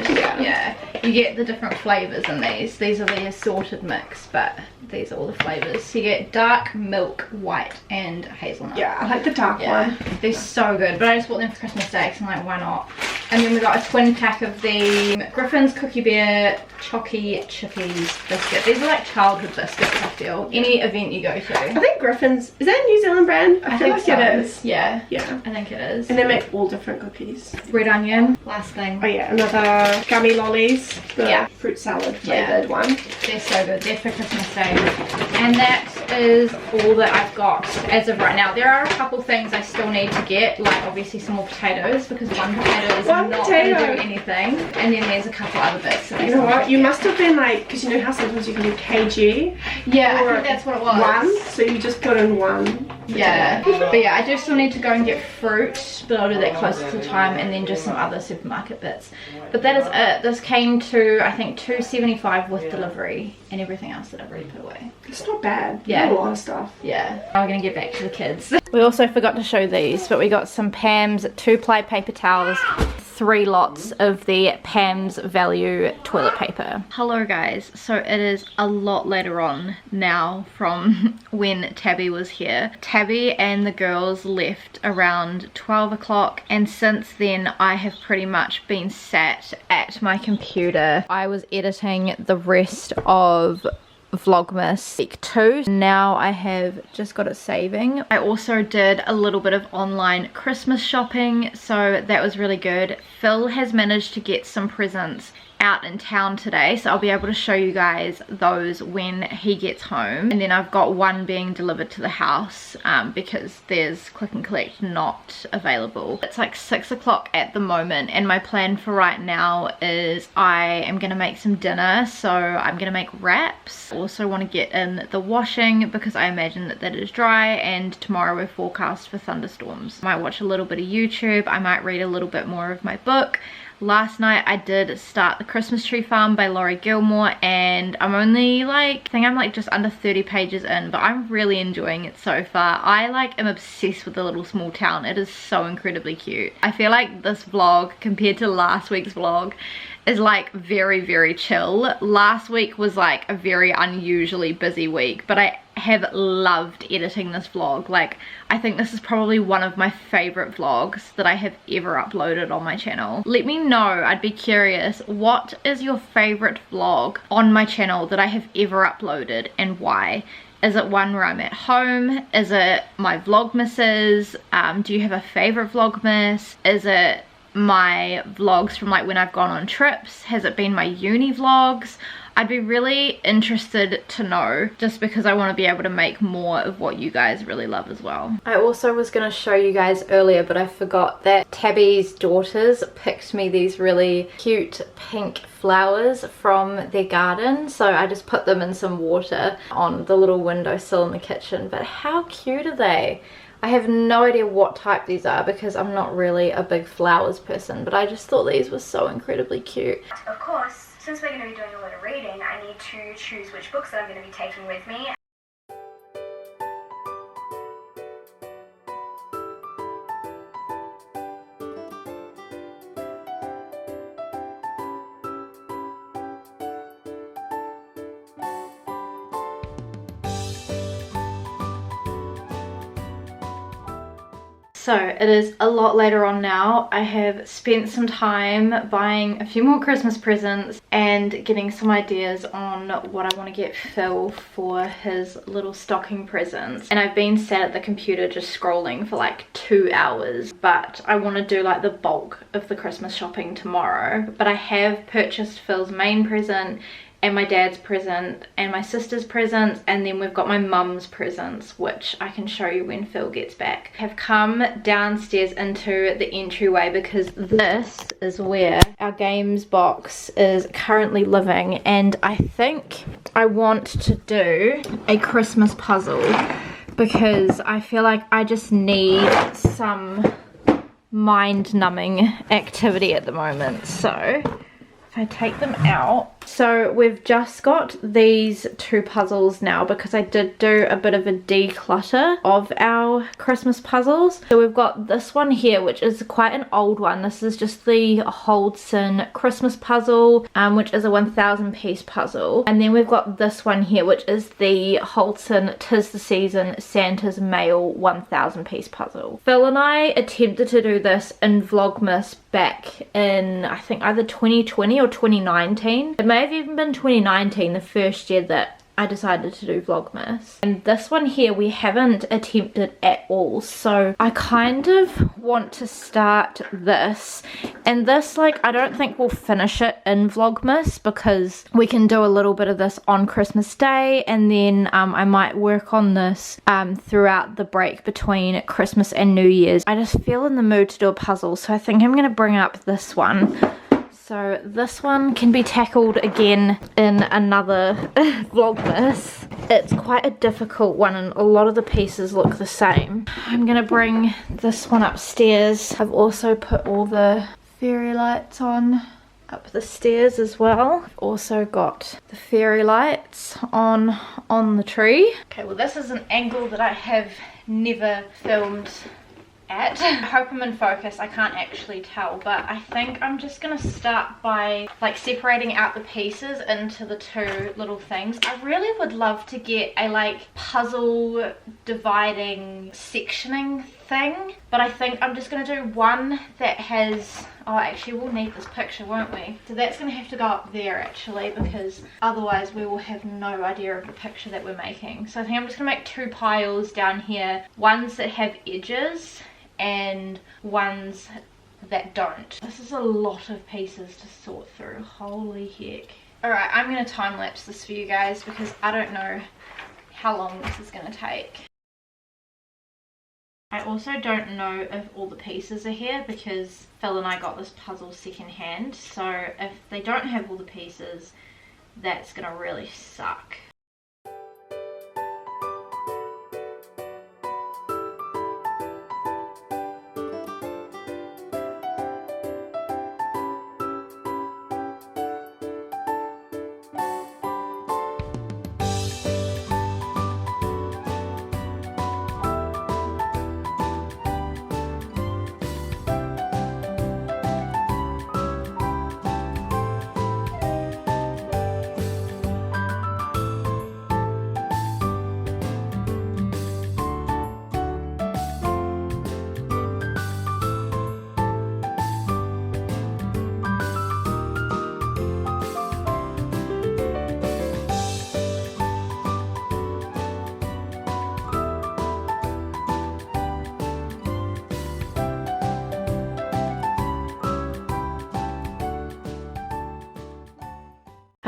Yeah. You get the different flavours in these. These are the assorted mix, but these are all the flavours. So you get dark, milk, white, and hazelnut. Yeah, I like the dark one. They're so good, but I just bought them for Christmas Day because I'm like, why not? And then we got a twin pack of the Griffin's Cookie Bear Chocky Chippies biscuit. These are like childhood biscuits, I feel. Any event you go to. I think Griffin's, is that a New Zealand brand? I feel like so. it is. Yeah. Yeah. I think it is. And they make all different cookies. Red onion. Last thing. Oh yeah, another gummy lollies. The fruit salad flavoured one. They're so good. They're for Christmas Day. And that is all that I've got as of right now. There are a couple things I still need to get, like obviously some more potatoes because one potato is not going to do anything. And then there's a couple other bits. That you know what? You must have been like, because you know how sometimes you can do kg. Yeah, I think that's what it was. 1, so you just put in 1. Yeah, but yeah, I do still need to go and get fruit, but I'll do that closer to the time, and then just some other supermarket bits. But that is it. This came to, I think, $2.75 with delivery and everything else that I've already put away. It's not bad. Yeah. A lot of stuff. Yeah. Now we're going to get back to the kids. We also forgot to show these, but we got some Pam's 2-ply paper towels, 3 lots of the Pam's Value toilet paper. Hello guys, so it is a lot later on now from when Tabby was here. Tabby and the girls left around 12 o'clock, and since then I have pretty much been sat at my computer. I was editing the rest of Vlogmas week 2. Now I have just got it saving. I also did a little bit of online Christmas shopping, so that was really good. Phil has managed to get some presents out in town today, so I'll be able to show you guys those when he gets home. And then I've got one being delivered to the house because there's click and collect not available. It's like 6 o'clock at the moment, and my plan for right now is I am gonna make some dinner. So I'm gonna make wraps. Also want to get in the washing because I imagine that that is dry, and tomorrow we're forecast for thunderstorms. I might watch a little bit of YouTube. I might read a little bit more of my book. Last night I did start The Christmas Tree Farm by Laurie Gilmore, and I'm only like, I think I'm like just under 30 pages in, but I'm really enjoying it so far. I like am obsessed with the little small town. It is so incredibly cute. I feel like this vlog compared to last week's vlog is like very chill. Last week was like a very unusually busy week, but I have loved editing this vlog. Like, I think this is probably one of my favorite vlogs that I have ever uploaded on my channel. Let me know, I'd be curious, what is your favorite vlog on my channel that I have ever uploaded and why? Is it one where I'm at home? Is it my Vlogmases? Do you have a favorite Vlogmas? Is it my vlogs from like when I've gone on trips? Has it been my uni vlogs? I'd be really interested to know, just because I want to be able to make more of what you guys really love as well. I also was going to show you guys earlier, but I forgot that Tabby's daughters picked me these really cute pink flowers from their garden, so I just put them in some water on the little windowsill in the kitchen. But how cute are they? I have no idea what type these are because I'm not really a big flowers person, but I just thought these were so incredibly cute. Of course, since we're going to be doing a lot of reading, I need to choose which books that I'm going to be taking with me. So it is a lot later on now. I have spent some time buying a few more Christmas presents and getting some ideas on what I want to get Phil for his little stocking presents. And I've been sat at the computer just scrolling for like 2 hours, but I want to do like the bulk of the Christmas shopping tomorrow. But I have purchased Phil's main present and my dad's present and my sister's presents, and then we've got my mum's presents, which I can show you when Phil gets back. I have come downstairs into the entryway because this is where our games box is currently living, and I think I want to do a Christmas puzzle because I feel like I just need some mind-numbing activity at the moment. So if I take them out, so we've just got these 2 puzzles now because I did do a bit of a declutter of our Christmas puzzles. So we've got this one here, which is quite an old one. This is just the Holdson Christmas puzzle, which is a 1,000 piece puzzle. And then we've got this one here, which is the Holdson 'Tis the Season Santa's Mail 1,000 piece puzzle. Phil and I attempted to do this in Vlogmas back in, I think, either 2020 or 2019. It may have even been 2019, the first year that I decided to do Vlogmas. And this one here we haven't attempted at all, so I kind of want to start this. And this, like, I don't think we'll finish it in Vlogmas because we can do a little bit of this on Christmas Day, and then I might work on this throughout the break between Christmas and New Year's. I just feel in the mood to do a puzzle, so I think I'm gonna bring up this one. So this one can be tackled again in another Vlogmas. It's quite a difficult one and a lot of the pieces look the same. I'm gonna bring this one upstairs. I've also put all the fairy lights on up the stairs as well. I've also got the fairy lights on the tree. Okay, well this is an angle that I have never filmed at. I hope I'm in focus. I can't actually tell, but I think I'm just gonna start by like separating out the pieces into the 2 little things. I really would love to get a like puzzle dividing sectioning thing, but I think I'm just gonna do one that has, oh actually we'll need this picture, won't we? So that's gonna have to go up there actually, because otherwise we will have no idea of the picture that we're making. So I think I'm just gonna make 2 piles down here, ones that have edges and ones that don't. This is a lot of pieces to sort through, holy heck. Alright, I'm gonna time lapse this for you guys because I don't know how long this is gonna take. I also don't know if all the pieces are here because Phil and I got this puzzle secondhand, so if they don't have all the pieces, that's gonna really suck.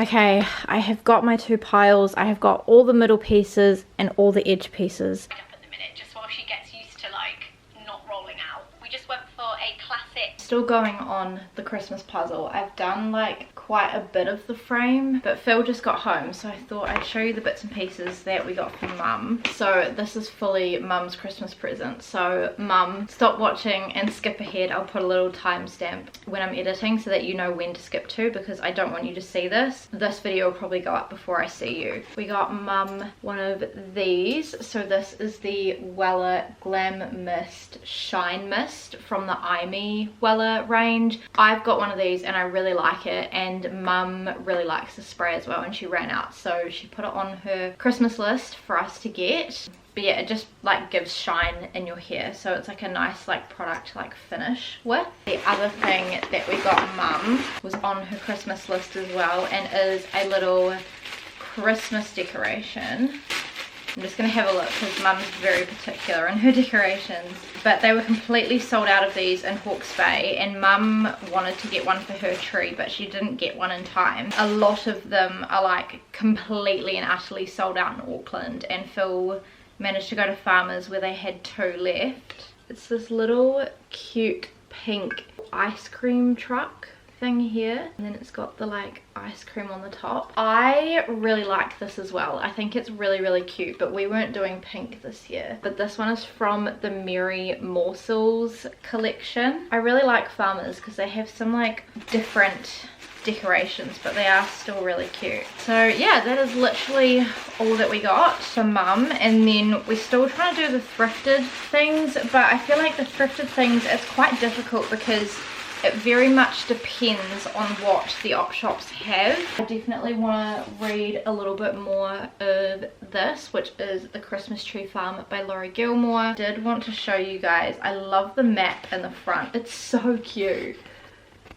Okay, I have got my 2 piles. I have got all the middle pieces and all the edge pieces. Up at the minute, just while she gets used to like not rolling out. We just went for a classic. Still going on the Christmas puzzle. I've done like quite a bit of the frame, but Phil just got home, so I thought I'd show you the bits and pieces that we got from Mum. So this is fully Mum's Christmas present. So Mum, stop watching and skip ahead. I'll put a little timestamp when I'm editing so that you know when to skip to, because I don't want you to see this. This video will probably go up before I see you. We got Mum one of these. So this is the Wella Glam Mist Shine Mist from the Ime Wella range. I've got one of these and I really like it, and Mum really likes the spray as well, and she ran out, so she put it on her Christmas list for us to get. But yeah, it just like gives shine in your hair, so it's like a nice like product to like finish with. The other thing that we got Mum was on her Christmas list as well, and is a little Christmas decoration. I'm just going to have a look because Mum's very particular in her decorations. But they were completely sold out of these in Hawke's Bay, and Mum wanted to get one for her tree, but she didn't get one in time. A lot of them are like completely and utterly sold out in Auckland, and Phil managed to go to Farmers where they had 2 left. It's this little cute pink ice cream truck thing here, and then it's got the like ice cream on the top. I really like this as well. I think it's really cute, but we weren't doing pink this year. But this one is from the Merry Morsels collection. I really like Farmers because they have some like different decorations, but they are still really cute. So yeah, that is literally all that we got for Mum, and then we're still trying to do the thrifted things, but I feel like the thrifted things, it's quite difficult because it very much depends on what the op shops have. I definitely want to read a little bit more of this, which is The Christmas Tree Farm by Laurie Gilmore. I did want to show you guys, I love the map in the front. It's so cute.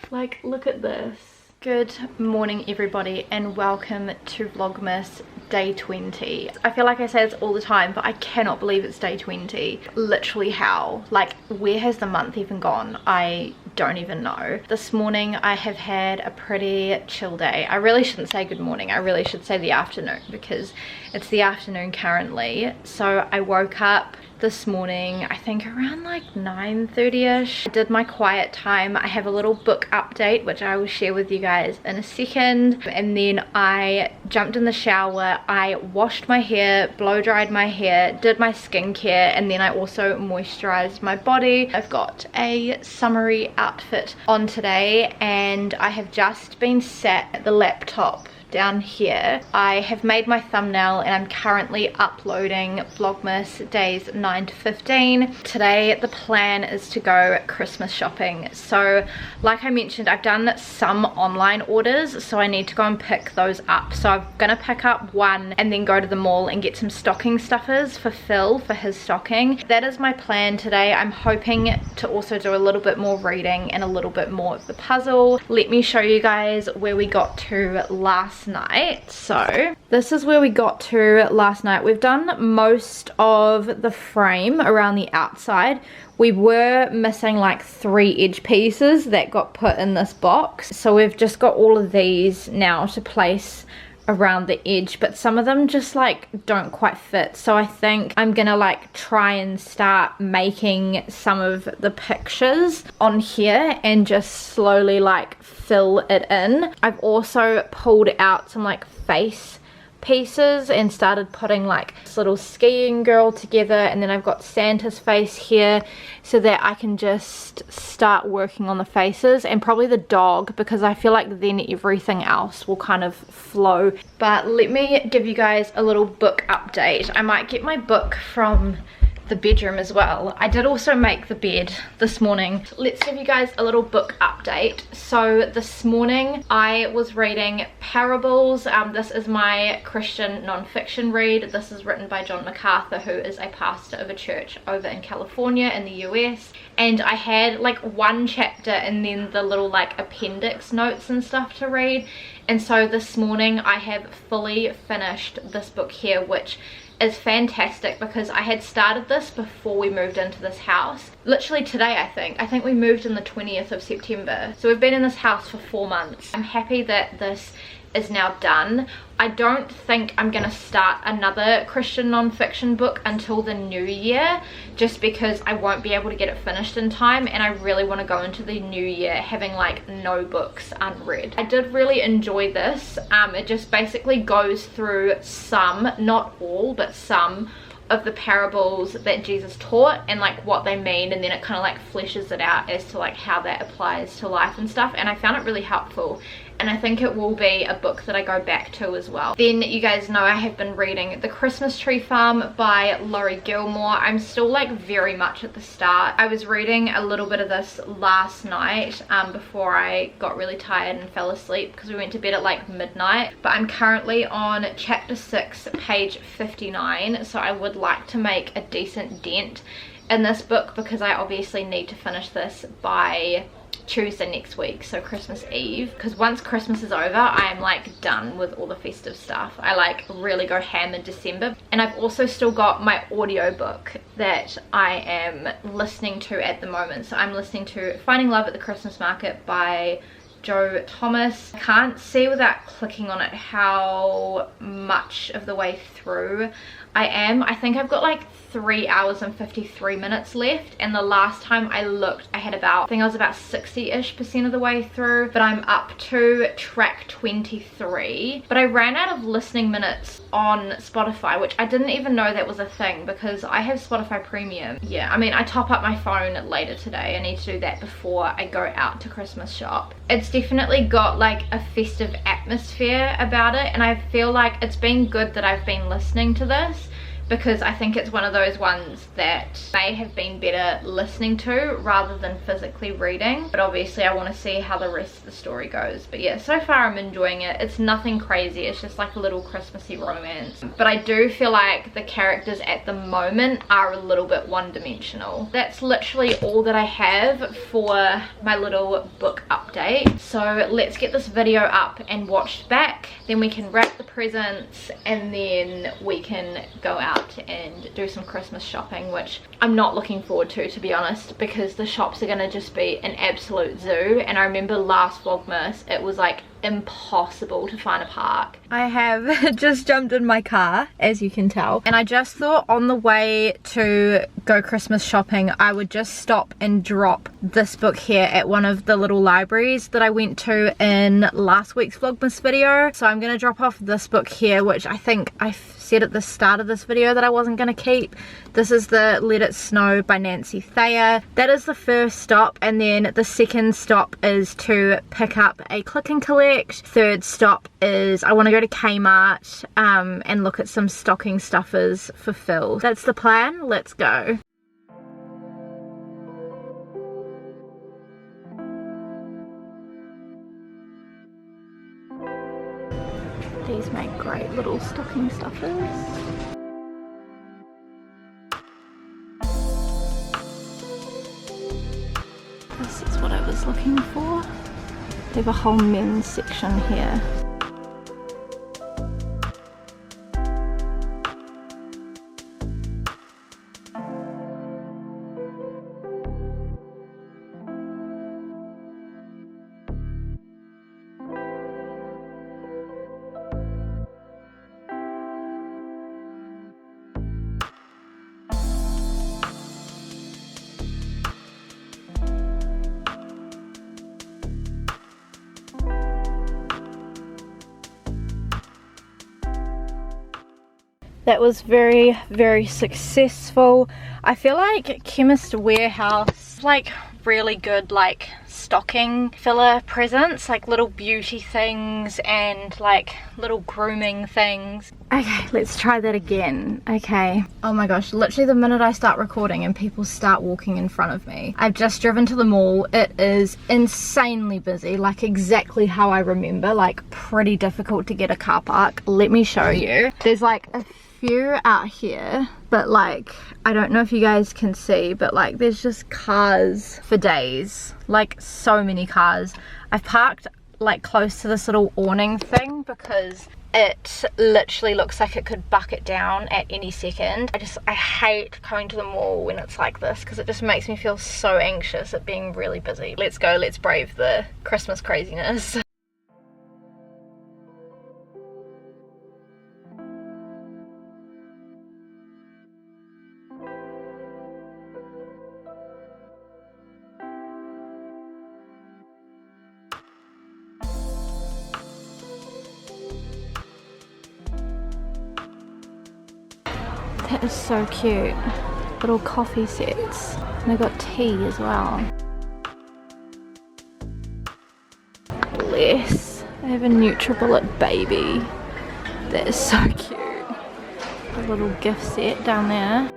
Like, look at this. Good morning everybody, and welcome to Vlogmas day 20. I feel like I say this all the time, but I cannot believe it's day 20. Literally how? Like, where has the month even gone? I don't even know. This morning I have had a pretty chill day. I really shouldn't say good morning, I really should say the afternoon, because it's the afternoon currently. So I woke up this morning, I think around like 9:30ish. I did my quiet time. I have a little book update which I will share with you guys in a second, and then I jumped in the shower, I washed my hair, blow dried my hair, did my skincare, and then I also moisturized my body. I've got a summery outfit on today, and I have just been sat at the laptop down here. I have made my thumbnail and I'm currently uploading Vlogmas days 9 to 15. Today the plan is to go Christmas shopping. So like I mentioned, I've done some online orders, so I need to go and pick those up. So I'm gonna pick up one and then go to the mall and get some stocking stuffers for Phil for his stocking. That is my plan today. I'm hoping to also do a little bit more reading and a little bit more of the puzzle. Let me show you guys where we got to last night. So this is where we got to last night. We've done most of the frame around the outside. We were missing like 3 edge pieces that got put in this box, so we've just got all of these now to place around the edge, but some of them just like don't quite fit. So I think I'm gonna like try and start making some of the pictures on here and just slowly like fill it in. I've also pulled out some like face pieces and started putting like this little skiing girl together, and then I've got Santa's face here so that I can just start working on the faces, and probably the dog, because I feel like then everything else will kind of flow. But let me give you guys a little book update. I might get my book from the bedroom as well. I did also make the bed this morning. Let's give you guys a little book update. So this morning I was reading Parables. This is my Christian non-fiction read. This is written by John MacArthur, who is a pastor of a church over in California in the US. And I had like one chapter and then the little like appendix notes and stuff to read. And so this morning I have fully finished this book here, which is fantastic because I had started this before we moved into this house. Literally today, I think we moved in the 20th of September. So we've been in this house for 4 months. I'm happy that this is now done. I don't think I'm gonna start another Christian non-fiction book until the new year, just because I won't be able to get it finished in time, and I really want to go into the new year having like no books unread. I did really enjoy this. It just basically goes through some, not all, but some of the parables that Jesus taught and like what they mean, and then it kind of like fleshes it out as to like how that applies to life and stuff, and I found it really helpful, and I think it will be a book that I go back to as well. Then you guys know I have been reading The Christmas Tree Farm by Laurie Gilmore. I'm still like very much at the start. I was reading a little bit of this last night before I got really tired and fell asleep, because we went to bed at like midnight, but I'm currently on chapter 6, page 59, so I would like to make a decent dent in this book, because I obviously need to finish this by Tuesday next week, so Christmas Eve, because once Christmas is over I am like done with all the festive stuff. I like really go ham in December. And I've also still got my audiobook that I am listening to at the moment. So I'm listening to Finding Love at the Christmas Market by Joe Thomas. I can't see without clicking on it how much of the way through I am. I think I've got like 3 hours and 53 minutes left, and the last time I looked I had about, I think I was about 60-ish% of the way through, but I'm up to track 23. But I ran out of listening minutes on Spotify, which I didn't even know that was a thing, because I have Spotify Premium. Yeah, I mean, I top up my phone later today. I need to do that before I go out to Christmas shop. It's definitely got like a festive atmosphere about it, and I feel like it's been good that I've been listening to this, because I think it's one of those ones that may have been better listening to rather than physically reading. But obviously I want to see how the rest of the story goes. But yeah, so far I'm enjoying it. It's nothing crazy, it's just like a little Christmassy romance. But I do feel like the characters at the moment are a little bit one-dimensional. That's literally all that I have for my little book update. So let's get this video up and watched back, then we can wrap the presents, and then we can go out and do some Christmas shopping, which I'm not looking forward to be honest, because the shops are gonna just be an absolute zoo. And I remember last Vlogmas it was like impossible to find a park. I have just jumped in my car, as you can tell, and I just thought on the way to go Christmas shopping I would just stop and drop this book here at one of the little libraries that I went to in last week's Vlogmas video. So I'm gonna drop off this book here, which I think I said at the start of this video that I wasn't gonna keep. This is the Let It Snow by Nancy Thayer. That is the first stop, and then the second stop is to pick up a click and collect. Third stop is I want to go to Kmart and look at some stocking stuffers for Phil. That's the plan. Let's go. These make great little stocking stuffers. This is what I was looking for. They have a whole men's section here. That was very, very successful. I feel like Chemist Warehouse, like really good like stocking filler presents, like little beauty things and like little grooming things. Okay, let's try that again. Okay. Oh my gosh, literally the minute I start recording and people start walking in front of me. I've just driven to the mall. It is insanely busy, like exactly how I remember, like pretty difficult to get a car park. Let me show you. There's like a few out here, but like I don't know if you guys can see, but like there's just cars for days, like so many cars. I've parked like close to this little awning thing because it literally looks like it could bucket down at any second. I hate going to the mall when it's like this because it just makes me feel so anxious at being really busy. Let's go, let's brave the Christmas craziness. That is so cute. Little coffee sets. And they got tea as well. Bless. They have a NutriBullet baby. That is so cute. A little gift set down there.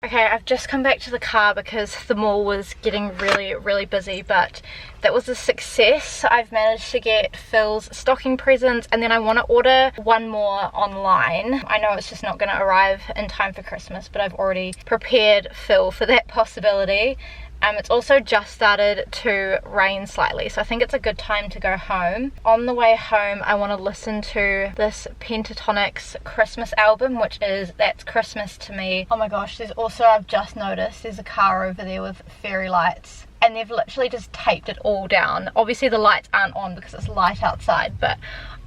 Okay, I've just come back to the car because the mall was getting really busy, but that was a success. I've managed to get Phil's stocking presents, and then I want to order one more online. I know it's just not going to arrive in time for Christmas, but I've already prepared Phil for that possibility. It's also just started to rain slightly, so I think it's a good time to go home. On the way home, I want to listen to this Pentatonix Christmas album, which is That's Christmas to Me. Oh my gosh, there's also, I've just noticed, there's a car over there with fairy lights, and they've literally just taped it all down. Obviously the lights aren't on because it's light outside, but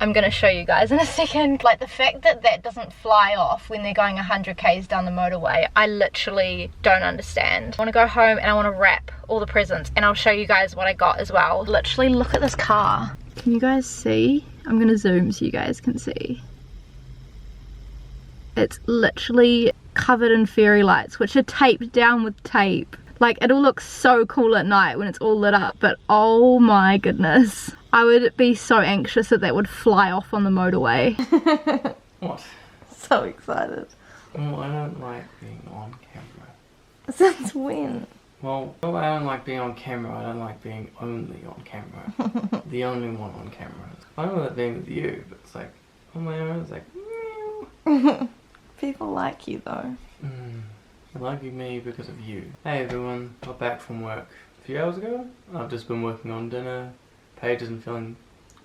I'm gonna show you guys in a second. Like, the fact that that doesn't fly off when they're going 100 k's down the motorway, I literally don't understand. I want to go home and I want to wrap all the presents, and I'll show you guys what I got as well. Literally, look at this car. Can you guys see? I'm gonna zoom so you guys can see. It's literally covered in fairy lights, which are taped down with tape. Like, it'll look so cool at night when it's all lit up, but oh my goodness. I would be so anxious that that would fly off on the motorway. What? So excited. Oh, I don't like being on camera. Since when? Well, I don't like being on camera, I don't like being only on camera. The only one on camera. I know that being with you, but it's like, on my own, it's like, meow. People like you though. They like me because of you. Hey everyone, got back from work a few hours ago. I've just been working on dinner. Paige isn't feeling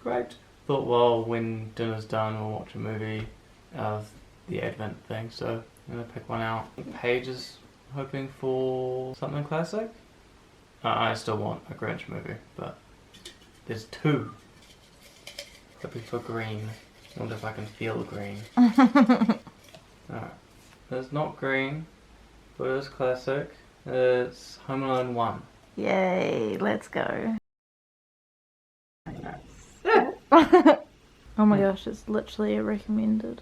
great. Thought, well, when dinner's done, we'll watch a movie of the Advent thing, so I'm gonna pick one out. Paige is hoping for something classic. I still want a Grinch movie, but there's two. Hoping for green. I wonder if I can feel green. Alright, there's not green, but it's classic. It's Home Alone 1. Yay, let's go. Oh my gosh, it's literally recommended.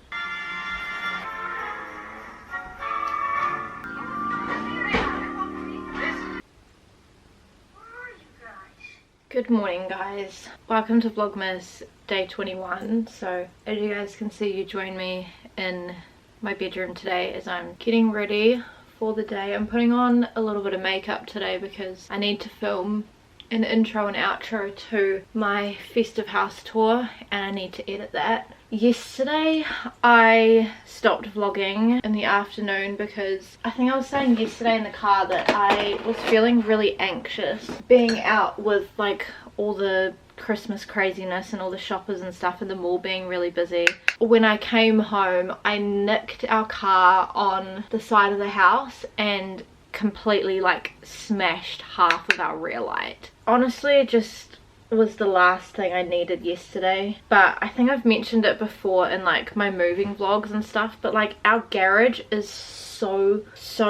Good morning guys, welcome to Vlogmas day 21. So as you guys can see, you join me in my bedroom today as I'm getting ready for the day. I'm putting on a little bit of makeup today because I need to film an intro and outro to my Festive house tour, and I need to edit that. Yesterday I stopped vlogging in the afternoon because I think I was saying yesterday in the car that I was feeling really anxious being out with like all the Christmas craziness and all the shoppers and stuff in the mall being really busy. When I came home, I nicked our car on the side of the house and completely like smashed half of our rear light. Honestly, it just was the last thing I needed yesterday. But I think I've mentioned it before in like my moving vlogs and stuff, but like our garage is so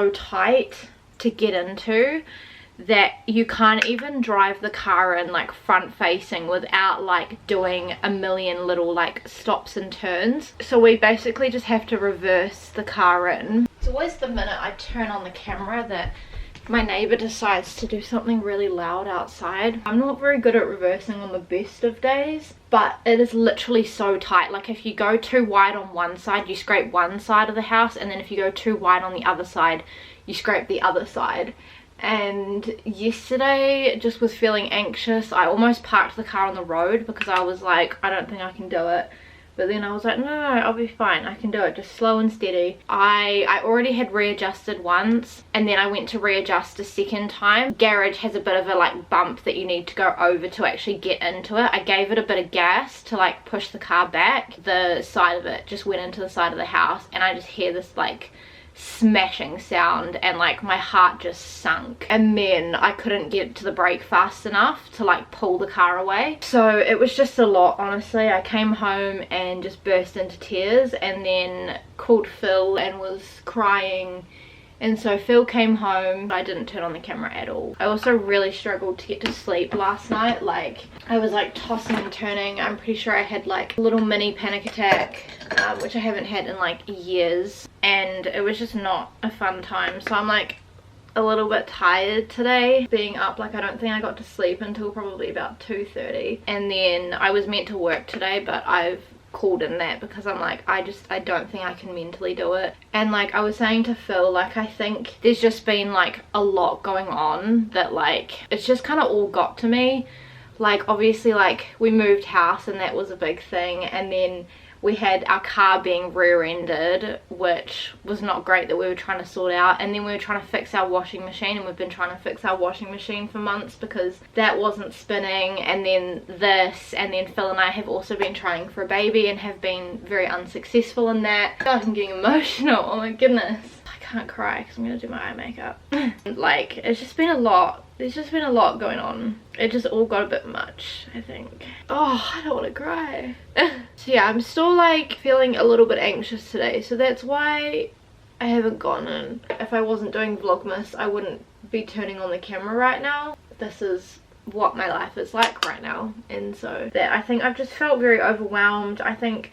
tight to get into that you can't even drive the car in like front facing without like doing a million little like stops and turns. So we basically just have to reverse the car in. It's always the minute I turn on the camera that my neighbor decides to do something really loud outside. I'm not very good at reversing on the best of days, but it is literally so tight. Like if you go too wide on one side, you scrape one side of the house, and then if you go too wide on the other side, you scrape the other side. And yesterday just was feeling anxious. I almost parked the car on the road because I was like, I don't think I can do it. But then I was like, no, I'll be fine, I can do it, just slow and steady. I already had readjusted once, and then I went to readjust a second time. Garage has a bit of a like bump that you need to go over to actually get into it. I gave it a bit of gas to like push the car back. The side of it just went into the side of the house, and I just hear this like smashing sound, and like my heart just sunk, and then I couldn't get to the brake fast enough to like pull the car away. So it was just a lot, honestly. I came home and just burst into tears, and then called Phil and was crying. And so Phil came home. I didn't turn on the camera at all. I also really struggled to get to sleep last night. Like, I was like tossing and turning. I'm pretty sure I had like a little mini panic attack, which I haven't had in like years. And it was just not a fun time. So I'm like a little bit tired today, being up. Like, I don't think I got to sleep until probably about 2:30. And then I was meant to work today, but I've called in that because I'm like, I don't think I can mentally do it. And like I was saying to Phil, like I think there's just been like a lot going on that like it's just kind of all got to me. Like obviously like we moved house and that was a big thing, and then we had our car being rear-ended, which was not great, that we were trying to sort out. And then we were trying to fix our washing machine, and we've been trying to fix our washing machine for months because that wasn't spinning. And then this, and then Phil and I have also been trying for a baby and have been very unsuccessful in that. I feel like I'm getting emotional, oh my goodness. I can't cry because I'm going to do my eye makeup. Like, it's just been a lot. There's just been a lot going on. It just all got a bit much, I think. Oh, I don't want to cry. So yeah, I'm still like feeling a little bit anxious today, so that's why I haven't gone in. If I wasn't doing Vlogmas, I wouldn't be turning on the camera right now. This is what my life is like right now, and so that I think I've just felt very overwhelmed. I think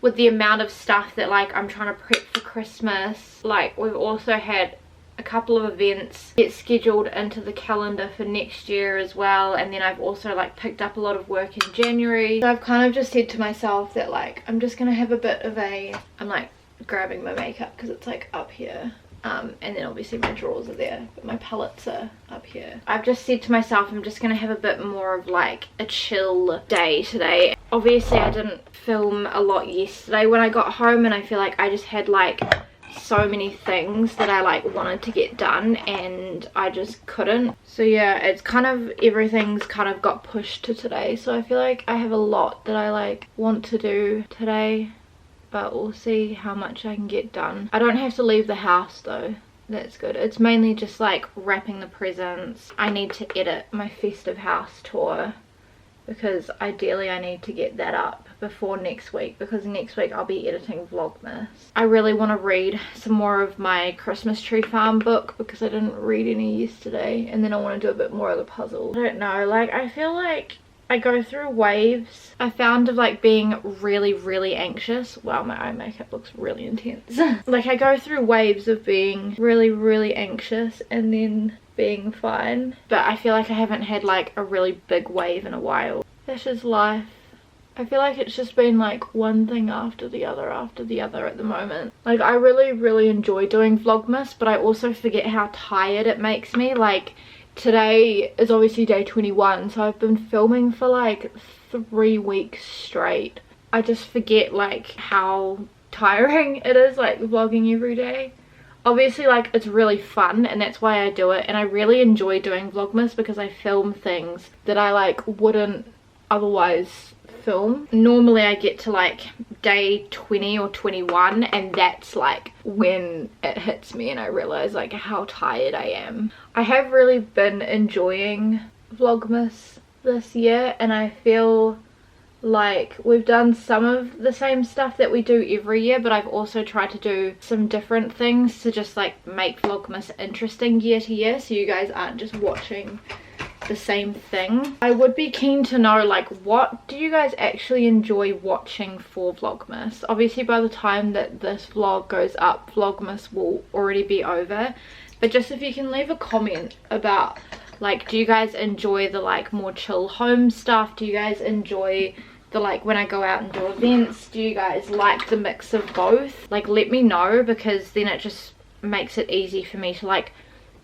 with the amount of stuff that like I'm trying to prep for Christmas. Like, we've also had a couple of events get scheduled into the calendar for next year as well, and then I've also like picked up a lot of work in January. So I've kind of just said to myself that like I'm just gonna have a bit of a, I'm like grabbing my makeup because it's like up here, and then obviously my drawers are there, but my palettes are up here. I've just said to myself I'm just gonna have a bit more of like a chill day today. Obviously I didn't film a lot yesterday when I got home, and I feel like I just had like so many things that I like wanted to get done and I just couldn't. So yeah, it's kind of, everything's kind of got pushed to today, so I feel like I have a lot that I like want to do today, but we'll see how much I can get done. I don't have to leave the house though, that's good. It's mainly just like wrapping the presents. I need to edit my Festive house tour because ideally I need to get that up before next week, because next week I'll be editing Vlogmas. I really want to read some more of my Christmas Tree Farm book because I didn't read any yesterday, and then I want to do a bit more of the puzzle. I don't know, like I feel like I go through waves. I found of like being really anxious. Wow, my eye makeup looks really intense. Like I go through waves of being really anxious and then being fine, but I feel like I haven't had like a really big wave in a while. That's just life. I feel like it's just been like one thing after the other at the moment. Like I really enjoy doing Vlogmas, but I also forget how tired it makes me. Like today is obviously day 21, so I've been filming for like 3 weeks straight. I just forget like how tiring it is like vlogging every day. Obviously like it's really fun and that's why I do it, and I really enjoy doing Vlogmas because I film things that I like wouldn't otherwise film. Normally I get to like day 20 or 21 and that's like when it hits me and I realize like how tired I am. I have really been enjoying Vlogmas this year, and I feel like we've done some of the same stuff that we do every year, but I've also tried to do some different things to just like make Vlogmas interesting year to year, so you guys aren't just watching the same thing. I would be keen to know like what do you guys actually enjoy watching for Vlogmas. Obviously by the time that this vlog goes up, Vlogmas will already be over, but just if you can leave a comment about like, do you guys enjoy the like more chill home stuff? Do you guys enjoy the like when I go out and do events? Do you guys like the mix of both? Like let me know, because then it just makes it easy for me to like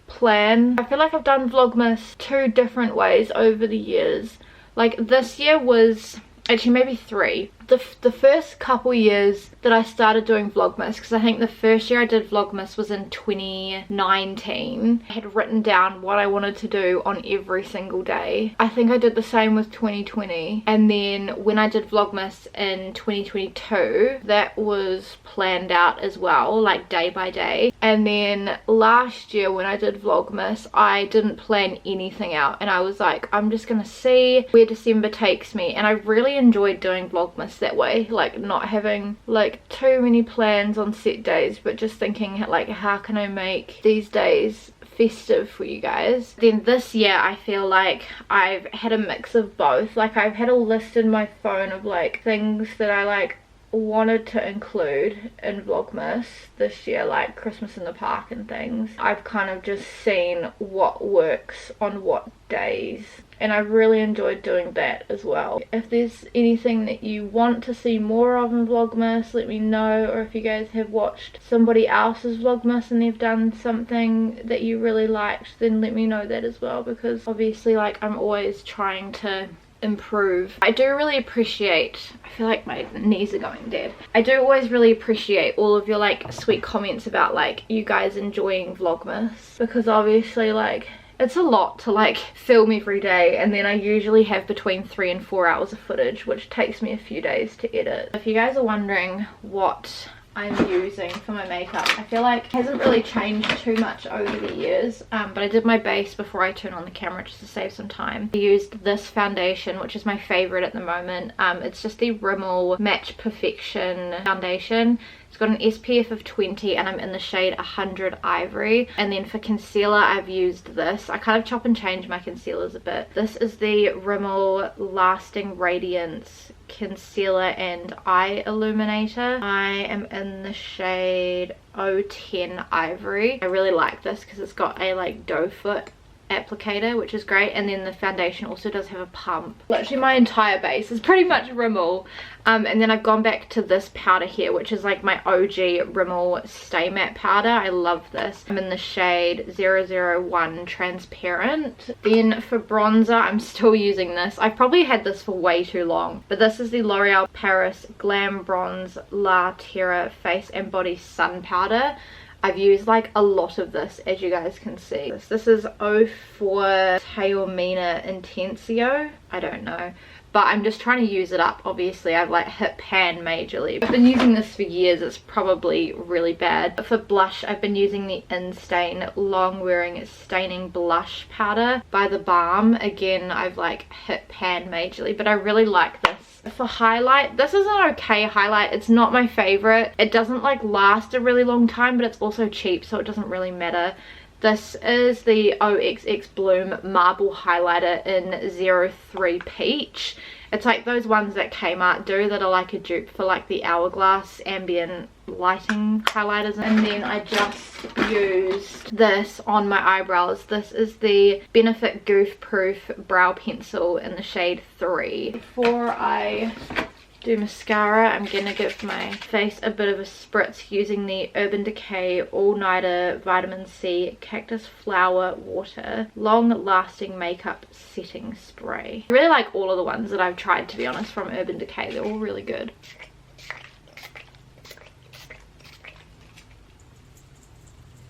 plan. I feel like I've done Vlogmas 2 different ways over the years. Like this year was actually maybe 3. the first couple years that I started doing Vlogmas, because I think the first year I did Vlogmas was in 2019. I had written down what I wanted to do on every single day. I think I did the same with 2020, and then when I did Vlogmas in 2022, that was planned out as well, like day by day. And then last year when I did Vlogmas, I didn't plan anything out, and I was like, I'm just gonna see where December takes me. And I really enjoyed doing Vlogmas that way, like not having like too many plans on set days, but just thinking like, how can I make these days festive for you guys. Then this year I feel like I've had a mix of both. Like I've had a list in my phone of like things that I like wanted to include in Vlogmas this year, like Christmas in the park and things. I've kind of just seen what works on what days, and I really enjoyed doing that as well. If there's anything that you want to see more of in Vlogmas, let me know. Or if you guys have watched somebody else's Vlogmas and they've done something that you really liked, then let me know that as well, because obviously like I'm always trying to improve. I do really appreciate, I feel like my knees are going dead. I do always really appreciate all of your like sweet comments about like you guys enjoying Vlogmas, because obviously like it's a lot to like film every day, and then I usually have between 3 and 4 hours of footage, which takes me a few days to edit. If you guys are wondering what I'm using for my makeup, I feel like it hasn't really changed too much over the years, but I did my base before I turn on the camera just to save some time. I used this foundation, which is my favorite at the moment. It's just the Rimmel Match Perfection foundation. It's got an SPF of 20 and I'm in the shade 100 Ivory. And then for concealer I've used this. I kind of chop and change my concealers a bit. This is the Rimmel Lasting Radiance Concealer and Eye Illuminator. I am in the shade 010 Ivory. I really like this because it's got a like doe foot applicator, which is great. And then the foundation also does have a pump. Literally my entire base is pretty much Rimmel. And then I've gone back to this powder here, which is like my OG Rimmel Stay Matte powder. I love this. I'm in the shade 001 Transparent. Then for bronzer, I'm still using this. I've probably had this for way too long, but this is the L'Oreal Paris Glam Bronze La Terra Face and Body Sun Powder. I've used like a lot of this, as you guys can see. This is 04 Taormina Intensio. I don't know, but I'm just trying to use it up. Obviously I've like hit pan majorly. I've been using this for years. It's probably really bad. But for blush, I've been using the Instain Long Wearing Staining Blush Powder by The Balm. Again, I've like hit pan majorly, but I really like this. For highlight, this is an okay highlight. It's not my favorite. It doesn't like last a really long time, but it's also cheap, so it doesn't really matter. This is the OXX Bloom Marble Highlighter in 03 Peach. It's like those ones that Kmart do that are like a dupe for like the Hourglass ambient lighting highlighters. And then I just used this on my eyebrows. This is the Benefit Goof Proof Brow Pencil in the shade 3. Before I do mascara, I'm gonna give my face a bit of a spritz using the Urban Decay All Nighter Vitamin C Cactus Flower Water Long Lasting Makeup Setting Spray. I really like all of the ones that I've tried, to be honest, from Urban Decay. They're all really good.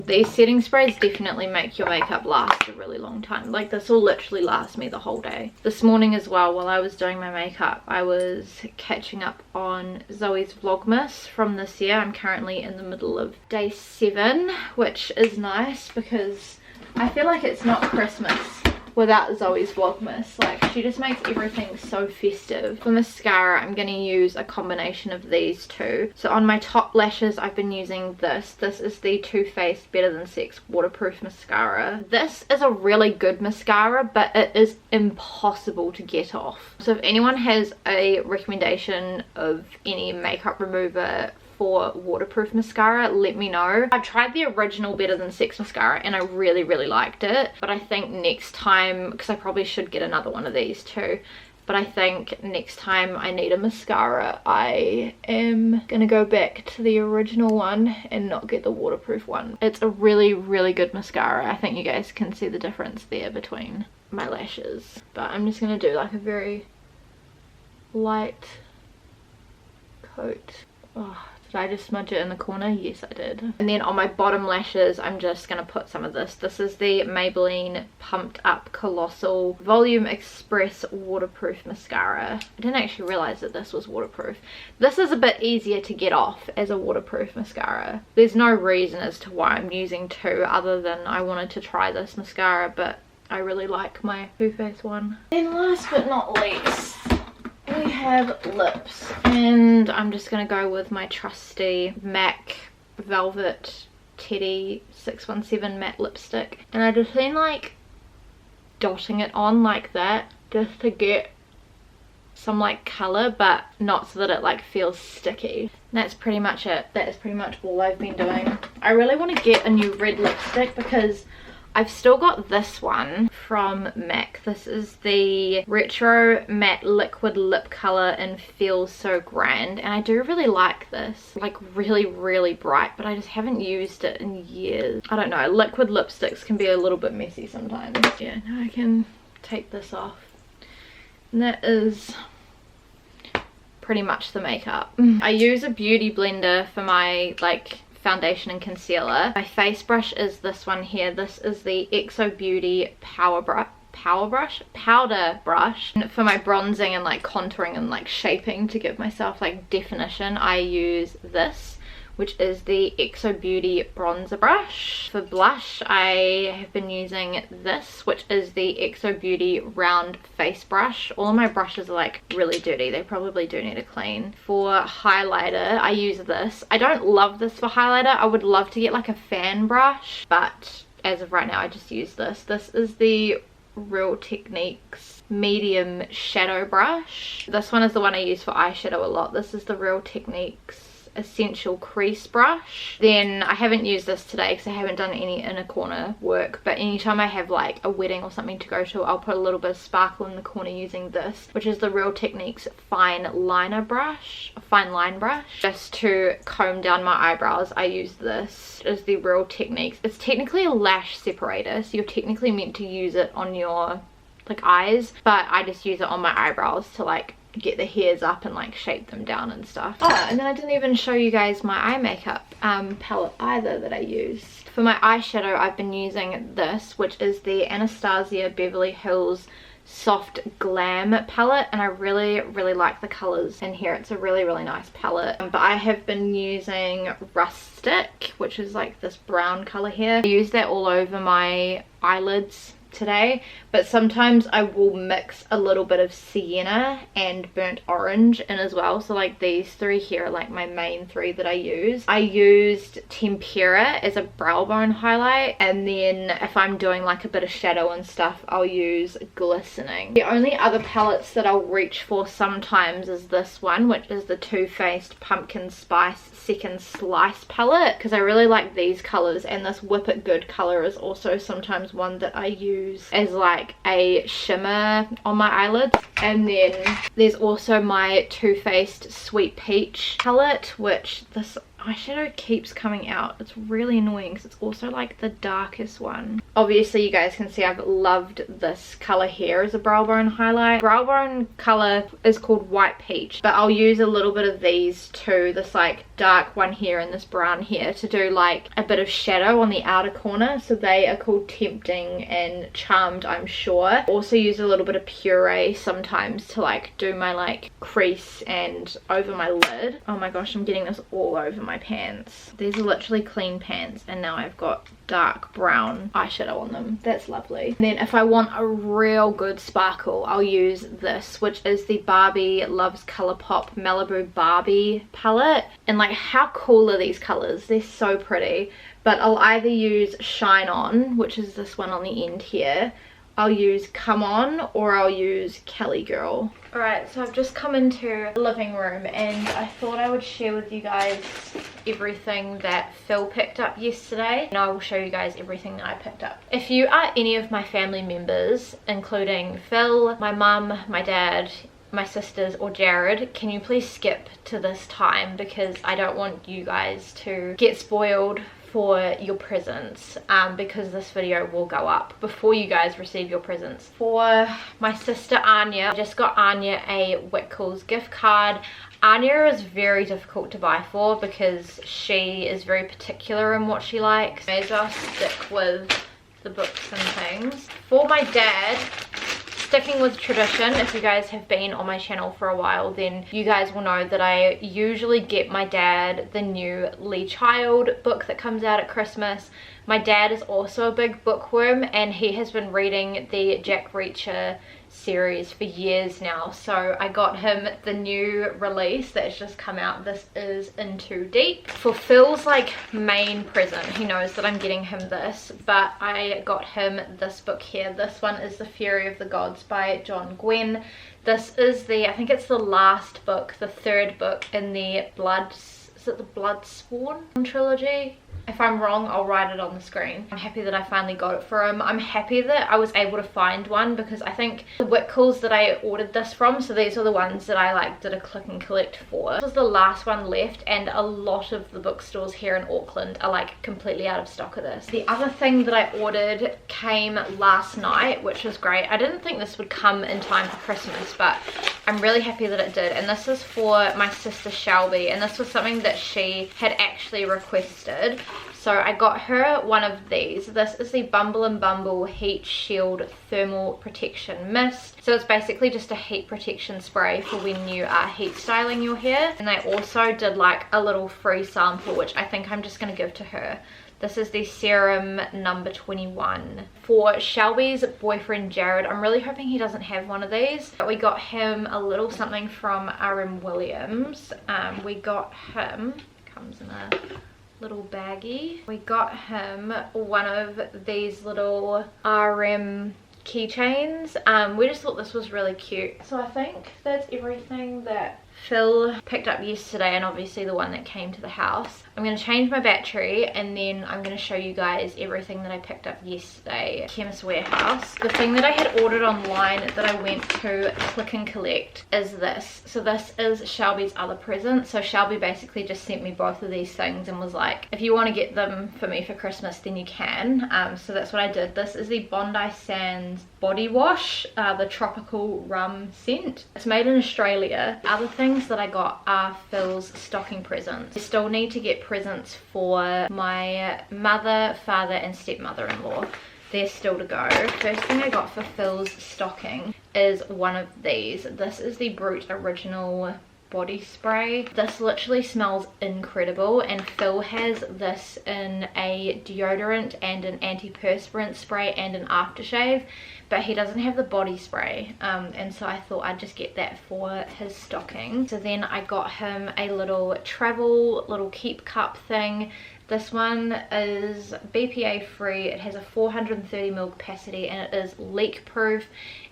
These setting sprays definitely make your makeup last a really long time. Like this will literally last me the whole day. This morning as well, while I was doing my makeup, I was catching up on Zoe's Vlogmas from this year. I'm currently in the middle of day 7, which is nice because I feel like it's not Christmas without Zoe's Vlogmas. Like she just makes everything so festive. For mascara, I'm going to use a combination of these two. So on my top lashes, I've been using this. This is the Too Faced Better Than Sex Waterproof Mascara. This is a really good mascara, but it is impossible to get off. So if anyone has a recommendation of any makeup remover for waterproof mascara, let me know. I've tried the original Better Than Sex mascara and I really liked it, but I think next time, because I probably should get another one of these too, but I think next time I need a mascara, I am gonna go back to the original one and not get the waterproof one. It's a really good mascara. I think you guys can see the difference there between my lashes, but I'm just gonna do like a very light coat. Oh, did I just smudge it in the corner? Yes, I did. And then on my bottom lashes, I'm just going to put some of this. This is the Maybelline Pumped Up Colossal Volume Express Waterproof Mascara. I didn't actually realize that this was waterproof. This is a bit easier to get off as a waterproof mascara. There's no reason as to why I'm using two other than I wanted to try this mascara, but I really like my Too Faced one. And last but not least, we have lips, and I'm just gonna go with my trusty MAC Velvet Teddy 617 matte lipstick, and I just been like dotting it on like that just to get some like color, but not so that it like feels sticky. And that's pretty much it. That is pretty much all I've been doing. I really want to get a new red lipstick because I've still got this one from MAC. This is the Retro Matte Liquid Lip Color and Feels So Grand, and I do really like this. Like really bright, but I just haven't used it in years. I don't know, liquid lipsticks can be a little bit messy sometimes. Yeah, now I can take this off. And that is pretty much the makeup. I use a beauty blender for my like foundation and concealer. My face brush is this one here. This is the XO Beauty powder brush. And for my bronzing and like contouring and like shaping to give myself like definition, I use this, which is the XO Beauty bronzer brush. For blush, I have been using this, which is the XO Beauty round face brush. All of my brushes are like really dirty. They probably do need a clean. For highlighter, I use this. I don't love this for highlighter. I would love to get like a fan brush, but as of right now, I just use this. This is the Real Techniques medium shadow brush. This one is the one I use for eyeshadow a lot. This is the Real Techniques Essential Crease brush. Then I haven't used this today because I haven't done any inner corner work, but anytime I have like a wedding or something to go to, I'll put a little bit of sparkle in the corner using this, which is the Real Techniques fine line brush. Just to comb down my eyebrows, I use this. It is the Real Techniques. It's technically a lash separator, so you're technically meant to use it on your like eyes, but I just use it on my eyebrows to like get the hairs up and like shape them down and stuff. Oh, and then I didn't even show you guys my eye makeup palette either that I used. For my eyeshadow, I've been using this, which is the Anastasia Beverly Hills Soft Glam palette, and I really like the colors in here. It's a really nice palette. But I have been using Rustic, which is like this brown color here. I use that all over my eyelids today, but sometimes I will mix a little bit of sienna and burnt orange in as well. So like these three here are like my main three that I use. I used Tempera as a brow bone highlight, and then if I'm doing like a bit of shadow and stuff, I'll use Glistening. The only other palettes that I'll reach for sometimes is this one, which is the Too Faced Pumpkin Spice Second Slice palette, because I really like these colors, and this Whip It Good color is also sometimes one that I use as like a shimmer on my eyelids. And then there's also my Too Faced Sweet Peach palette, which this eyeshadow keeps coming out. It's really annoying because it's also like the darkest one. Obviously you guys can see I've loved this color here as a brow bone highlight. Brow bone color is called White Peach, but I'll use a little bit of these too, this like dark one here and this brown here, to do like a bit of shadow on the outer corner. So they are called Tempting and Charmed, I'm sure. Also use a little bit of Puree sometimes to like do my like crease and over my lid. Oh my gosh, I'm getting this all over my pants. These are literally clean pants, and now I've got dark brown eyeshadow on them. That's lovely. And then if I want a real good sparkle, I'll use this, which is the Barbie Loves Colourpop Malibu Barbie palette. And like, how cool are these colors? They're so pretty. But I'll either use Shine On, which is this one on the end here, I'll use Come On, or I'll use Kelly Girl. Alright, so I've just come into the living room, and I thought I would share with you guys everything that Phil picked up yesterday, and I will show you guys everything that I picked up. If you are any of my family members, including Phil, my mum, my dad, my sisters, or Jared, can you please skip to this time, because I don't want you guys to get spoiled for your presents, because this video will go up before you guys receive your presents. For my sister Anya, I just got Anya a Whitcoulls gift card. Anya is very difficult to buy for because she is very particular in what she likes. I may just stick with the books and things. For my dad, sticking with tradition, if you guys have been on my channel for a while, then you guys will know that I usually get my dad the new Lee Child book that comes out at Christmas. My dad is also a big bookworm, and he has been reading the Jack Reacher series for years now, so I got him the new release that's just come out. This is In Too Deep. For Phil's like main present, he knows that I'm getting him this, but I got him this book here. This one is The Fury of the Gods by John Gwynne. This is I think it's the last book, the third book in the Bloodsworn trilogy. If I'm wrong, I'll write it on the screen. I'm happy that I finally got it for him. I'm happy that I was able to find one, because I think the Whitcoulls that I ordered this from, so these are the ones that I like did a click and collect for. This was the last one left, and a lot of the bookstores here in Auckland are like completely out of stock of this. The other thing that I ordered came last night, which was great. I didn't think this would come in time for Christmas, but I'm really happy that it did. And this is for my sister Shelby, and this was something that she had actually requested. So I got her one of these. This is the Bumble & Bumble Heat Shield Thermal Protection Mist. So it's basically just a heat protection spray for when you are heat styling your hair. And they also did like a little free sample, which I think I'm just going to give to her. This is the serum number 21. For Shelby's boyfriend Jared, I'm really hoping he doesn't have one of these. But we got him a little something from RM Williams. We got him, comes in a little baggie. We got him one of these little RM keychains. We just thought this was really cute. So I think that's everything that Phil picked up yesterday, and obviously the one that came to the house. I'm going to change my battery, and then I'm going to show you guys everything that I picked up yesterday at Chemist Warehouse. The thing that I had ordered online that I went to click and collect is this. So this is Shelby's other present. So Shelby basically just sent me both of these things and was like, if you want to get them for me for Christmas, then you can. So that's what I did. This is the Bondi Sands body wash, the tropical rum scent. It's made in Australia. Other things that I got are Phil's stocking presents. I still need to get presents for my mother, father and stepmother-in-law. They're still to go. First thing I got for Phil's stocking is one of these. This is the Brute Original body spray. This literally smells incredible, and Phil has this in a deodorant and an antiperspirant spray and an aftershave, but he doesn't have the body spray, and so I thought I'd just get that for his stocking. So then I got him a little travel little keep cup thing. This one is BPA free, it has a 430ml capacity, and it is leak proof,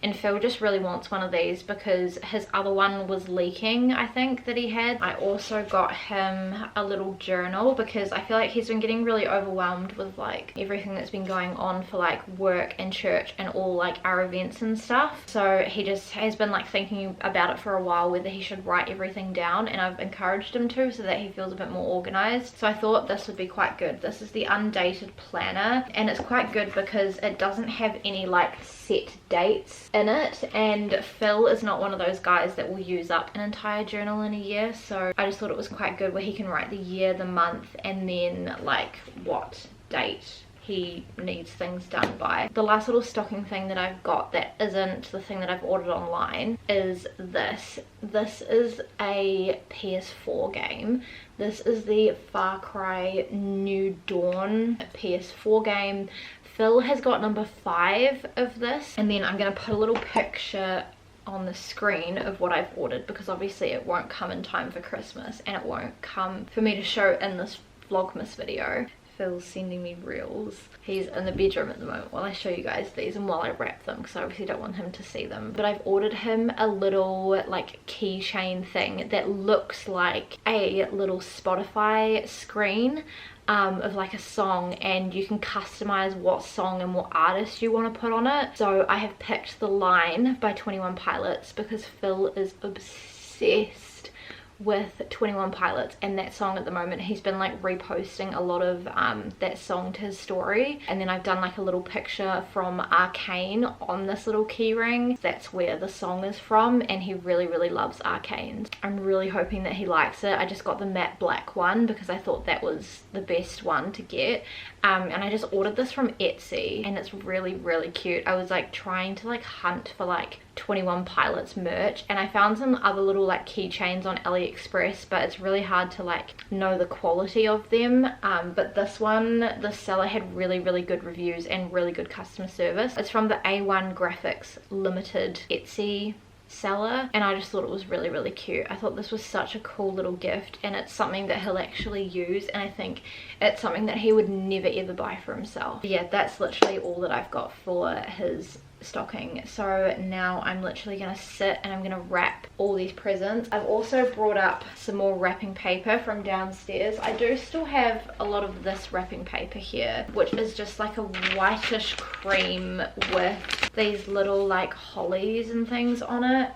and Phil just really wants one of these because his other one was leaking, I think, that he had. I also got him a little journal because I feel like he's been getting really overwhelmed with like everything that's been going on for like work and church and all like our events and stuff. So he just has been like thinking about it for a while, whether he should write everything down, and I've encouraged him to, so that he feels a bit more organized. So I thought this would be quite good. This is the Undated Planner, and it's quite good because it doesn't have any like set dates in it, and Phil is not one of those guys that will use up an entire journal in a year, so I just thought it was quite good where he can write the year, the month, and then like what date he needs things done by. The last little stocking thing that I've got that isn't the thing that I've ordered online is this. This is a PS4 game. This is the Far Cry New Dawn PS4 game. Phil has got number 5 of this, and then I'm going to put a little picture on the screen of what I've ordered, because obviously it won't come in time for Christmas, and it won't come for me to show in this Vlogmas video. Phil's sending me reels. He's in the bedroom at the moment while I show you guys these and while I wrap them, because I obviously don't want him to see them. But I've ordered him a little like keychain thing that looks like a little Spotify screen of like a song, and you can customize what song and what artist you want to put on it. So I have picked The Line by 21 Pilots because Phil is obsessed with 21 Pilots and that song at the moment. He's been like reposting a lot of that song to his story, and then I've done like a little picture from Arcane on this little key ring. That's where the song is from, and he really loves Arcane. I'm really hoping that he likes it. I just got the matte black one because I thought that was the best one to get, and I just ordered this from Etsy, and it's really cute. I was like trying to like hunt for like 21 Pilots merch, and I found some other little like keychains on AliExpress, but it's really hard to like know the quality of them. But this one, the seller had really good reviews and really good customer service. It's from the A1 Graphics Limited Etsy seller, and I just thought it was really cute. I thought this was such a cool little gift, and it's something that he'll actually use, and I think it's something that he would never ever buy for himself. But yeah, that's literally all that I've got for his stocking. So now I'm literally gonna sit and I'm gonna wrap all these presents. I've also brought up some more wrapping paper from downstairs. I do still have a lot of this wrapping paper here, which is just like a whitish cream with these little like hollies and things on it.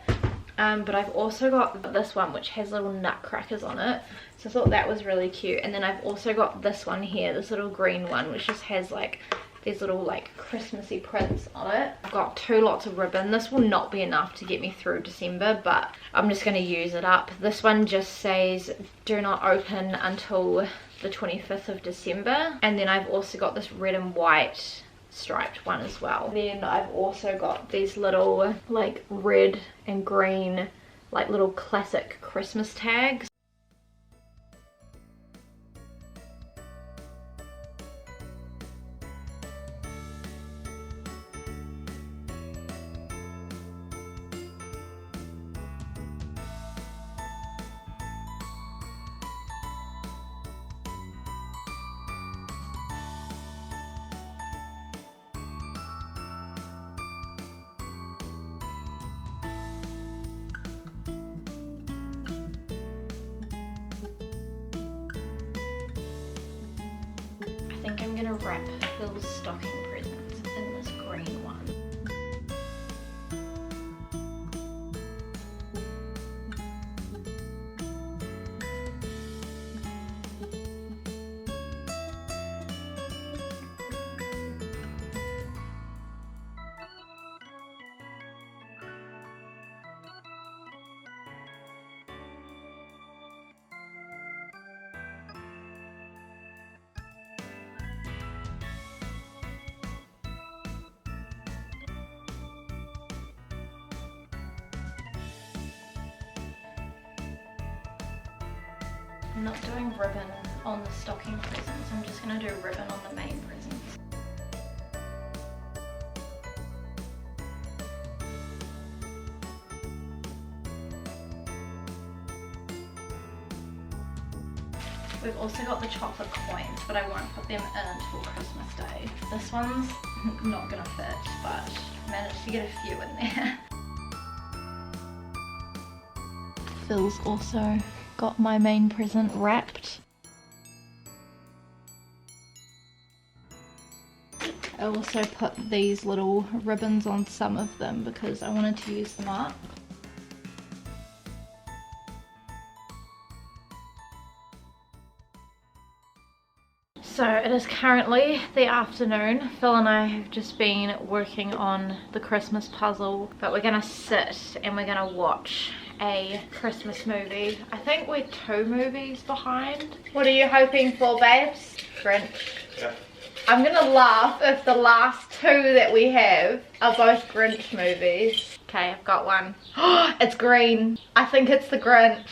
But I've also got this one which has little nutcrackers on it, so I thought that was really cute. And then I've also got this one here, this little green one, which just has like these little like Christmassy prints on it. I've got 2 lots of ribbon. This will not be enough to get me through December, but I'm just going to use it up. This one just says do not open until the 25th of December. And then I've also got this red and white striped one as well. Then I've also got these little like red and green like little classic Christmas tags. I think I'm gonna wrap Phil's stocking presents in this green one. I'm not doing ribbon on the stocking presents, I'm just going to do ribbon on the main presents. We've also got the chocolate coins, but I won't put them in until Christmas Day. This one's not going to fit, but managed to get a few in there. Phil's also got my main present wrapped. I also put these little ribbons on some of them because I wanted to use them up. So it is currently the afternoon. Phil and I have just been working on the Christmas puzzle, but we're gonna sit and we're gonna watch a Christmas movie. I think we're 2 movies behind. What are you hoping for, babes? Grinch. Yeah. I'm gonna laugh if the last 2 that we have are both Grinch movies. Okay, I've got one. It's green. I think it's the Grinch.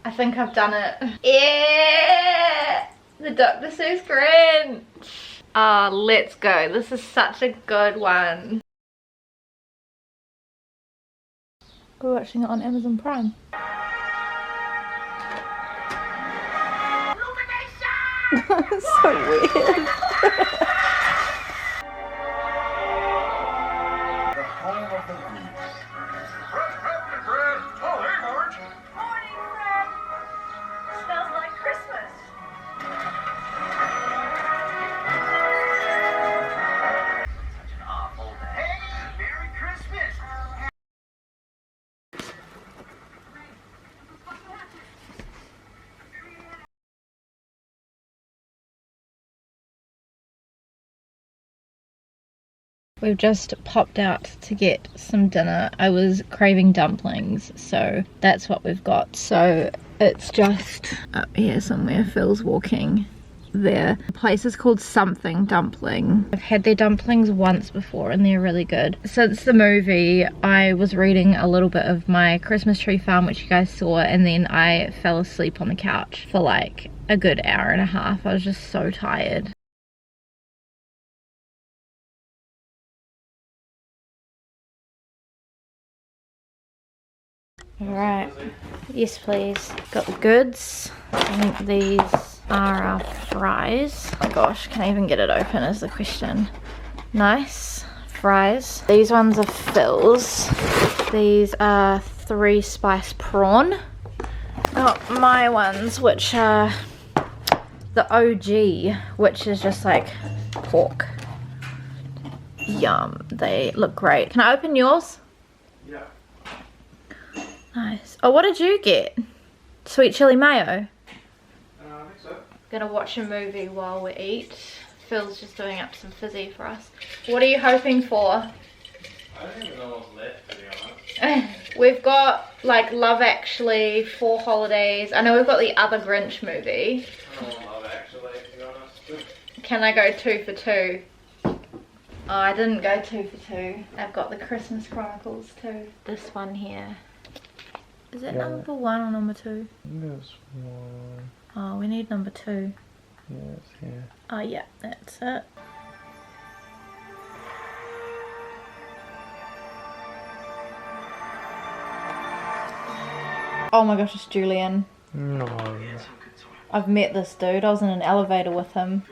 I think I've done it. Yeah! The Dr. Seuss Grinch. Ah, let's go. This is such a good one. We're watching it on Amazon Prime. That's so weird. The home of the Greeks. What's happening, Fred? Oh, hey, Marge. Morning, Fred. Smells like Christmas. Such an awful day. Hey, Merry Christmas. We've just popped out to get some dinner. I was craving dumplings, so that's what we've got. So it's just up here somewhere. Phil's walking there. The place is called Something Dumpling. I've had their dumplings once before and they're really good. Since the movie, I was reading a little bit of my Christmas tree farm, which you guys saw, and then I fell asleep on the couch for like a good hour and a half. I was just so tired. Alright, yes please. Got the goods. I think these are our fries. Oh my gosh, can I even get it open is the question. Nice, fries. These ones are Phil's. These are 3 spice prawn. Got my ones, which are the OG, which is just like pork. Yum, they look great. Can I open yours? Yeah. Nice. Oh, what did you get? Sweet chili mayo? I think so. Gonna watch a movie while we eat. Phil's just doing up some fizzy for us. What are you hoping for? I don't even know what's left, to be honest. We've got like Love Actually, 4 Holidays. I know we've got the other Grinch movie. I don't want Love Actually, to be honest. Can I go 2 for 2? Oh, I didn't go 2 for 2. I've got the Christmas Chronicles too. This one here. Is it number 1 or number 2? This one. Oh, we need number 2. Yeah, it's here. Oh yeah, that's it. Oh my gosh, it's Julian. No. I've met this dude. I was in an elevator with him.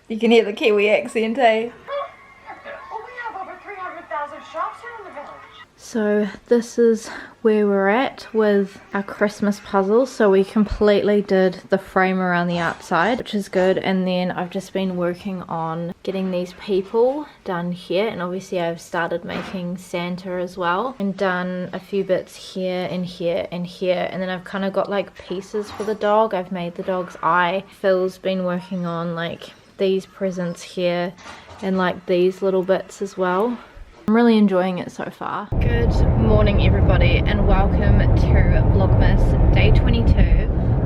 You can hear the Kiwi accent, eh? Well, we have over 300,000 shops here in the village. So this is where we're at with our Christmas puzzle. So we completely did the frame around the outside, which is good. And then I've just been working on getting these people done here. And obviously I've started making Santa as well. And done a few bits here and here and here. And then I've kind of got like pieces for the dog. I've made the dog's eye. Phil's been working on like these presents here and like these little bits as well. I'm really enjoying it so far. Good morning everybody and welcome to Vlogmas day 22.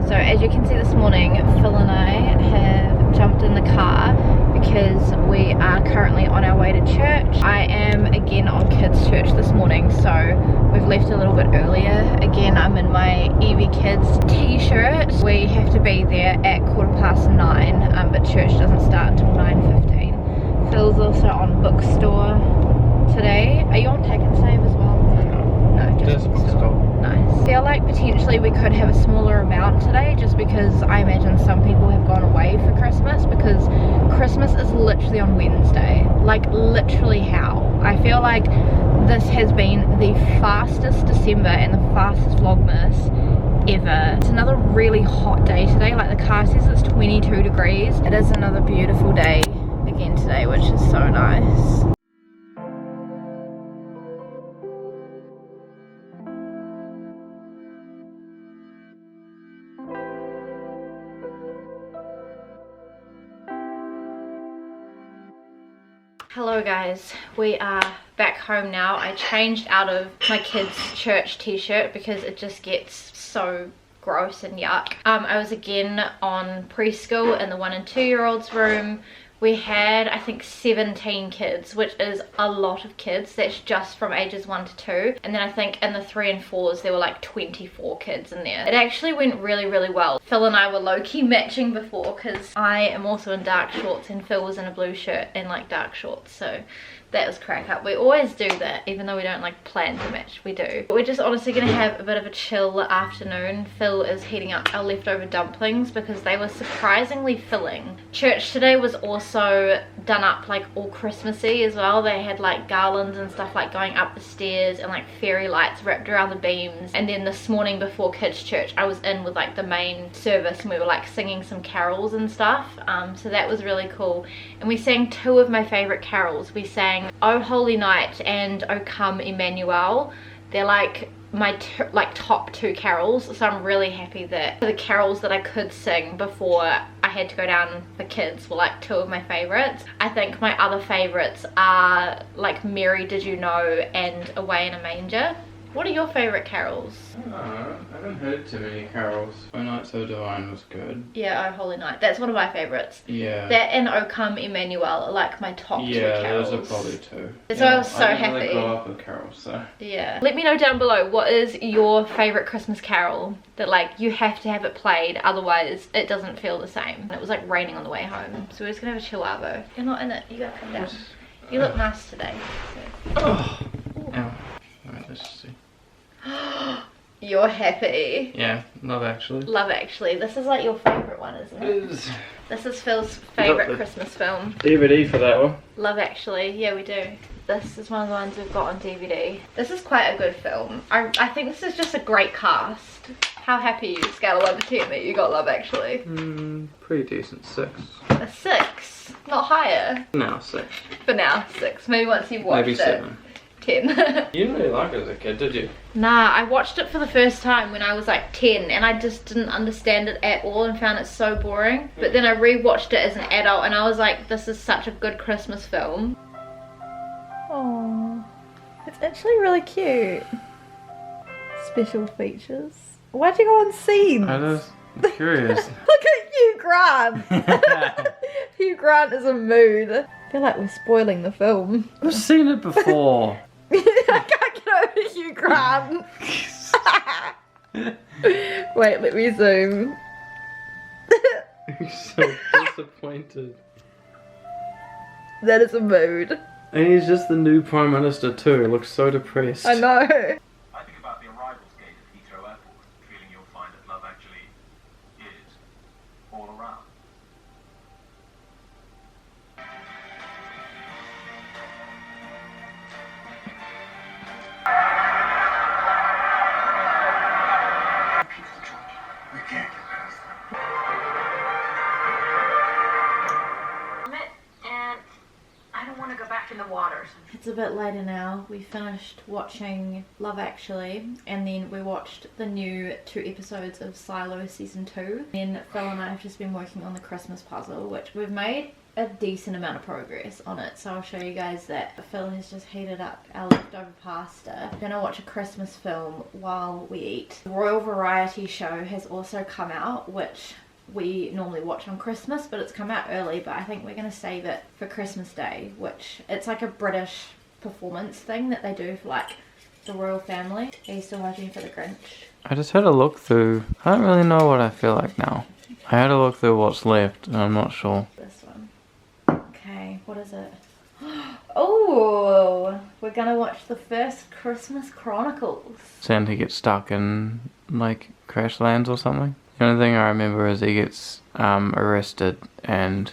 So as you can see this morning, Phil and I have jumped in the car because we are currently on our way to church. I am again on kids church this morning, so we've left a little bit earlier. Again, I'm in my Evie Kids t-shirt. We have to be there at 9:15, but church doesn't start until 9:15. Phil's also on bookstore today. Are you on Take and Save as well? No, just bookstore. Nice. I feel like potentially we could have a smaller amount today just because I imagine some people have gone away for Christmas, because Christmas is literally on Wednesday. Like literally how? I feel like this has been the fastest December and the fastest Vlogmas ever. It's another really hot day today. Like the car says it's 22 degrees. It is another beautiful day again today, which is so nice. Hello guys, we are back home now. I changed out of my kids' church t-shirt because it just gets so gross and yuck. I was again on preschool in the 1 and 2 year olds room. We had, I think, 17 kids, which is a lot of kids. That's just from ages 1 to 2. And then I think in the 3 and 4s, there were like 24 kids in there. It actually went really, really well. Phil and I were low-key matching before because I am also in dark shorts and Phil was in a blue shirt and like dark shorts. So that was crack up. We always do that, even though we don't like plan to match, we do. But we're just honestly gonna have a bit of a chill afternoon. Phil is heating up our leftover dumplings because they were surprisingly filling. Church today was also done up like all Christmassy as well. They had like garlands and stuff like going up the stairs and like fairy lights wrapped around the beams. And then this morning before kids church, I was in with like the main service and we were like singing some carols and stuff. So that was really cool. And we sang 2 of my favorite carols. We sang O Holy Night and O Come Emmanuel. They're like my top 2 carols, so I'm really happy that the carols that I could sing before I I Had to Go Down for Kids were like 2 of my favorites. I think my other favorites are like Mary Did You Know and Away in a Manger. What are your favorite carols? I haven't heard too many carols. O Night So Divine was good. Yeah, Oh Holy Night. That's one of my favorites. Yeah. That and O Come Emmanuel are like my top 2 carols. Yeah, those are probably 2. So I was so I didn't happy. really grow up with carols, so. Yeah. Let me know down below, what is your favorite Christmas carol that like you have to have it played, otherwise it doesn't feel the same. And it was like raining on the way home, so we're just gonna have a chill arvo. You're not in it. You gotta come down. You look nice today. So. Oh. Ow. Alright, let's just see. You're happy. Yeah, Love Actually. Love Actually. This is like your favorite one, isn't it? This is Phil's favorite Christmas film. DVD for that one. Love Actually. Yeah, we do. This is one of the ones we've got on DVD. This is quite a good film. I think this is just a great cast. How happy are you, scale of 1 to 10, that you got Love Actually? Pretty decent. 6. A 6? Not higher? No, 6. For now, 6. Maybe once you've watched Maybe 7. it. 10. You didn't really like it as a kid, did you? Nah, I watched it for the first time when I was like 10 and I just didn't understand it at all and found it so boring. But then I rewatched it as an adult and I was like, this is such a good Christmas film. Oh, it's actually really cute. Special features. Why'd you go on scenes? I was curious. Look at Hugh Grant. Hugh Grant is a mood. I feel like we're spoiling the film. I've seen it before. I can't get over Hugh Grant. Wait, let me zoom. I'm so disappointed. That is a mood. And he's just the new Prime Minister too. He looks so depressed. I know. I think about the arrivals gate at Heathrow Airport, feeling you'll find that love actually is all around. We can't get past that. And I don't want to go back in the waters. It's a bit later now. We finished watching Love Actually and then we watched the new 2 episodes of Silo season 2. Then Phil and I have just been working on the Christmas puzzle, which we've made a decent amount of progress on it, so I'll show you guys that. Phil has just heated up our leftover pasta. We're gonna watch a Christmas film while we eat. The Royal Variety Show has also come out, which we normally watch on Christmas, but it's come out early, but I think we're gonna save it for Christmas Day, which it's like a British performance thing that they do for like the royal family. Are you still watching for the Grinch? I just had a look through. I don't really know what I feel like now. I had a look through what's left and I'm not sure. This one. Okay, what is it? Oh, we're gonna watch the first Christmas Chronicles. Santa gets stuck in like crash lands or something. The only thing I remember is he gets arrested and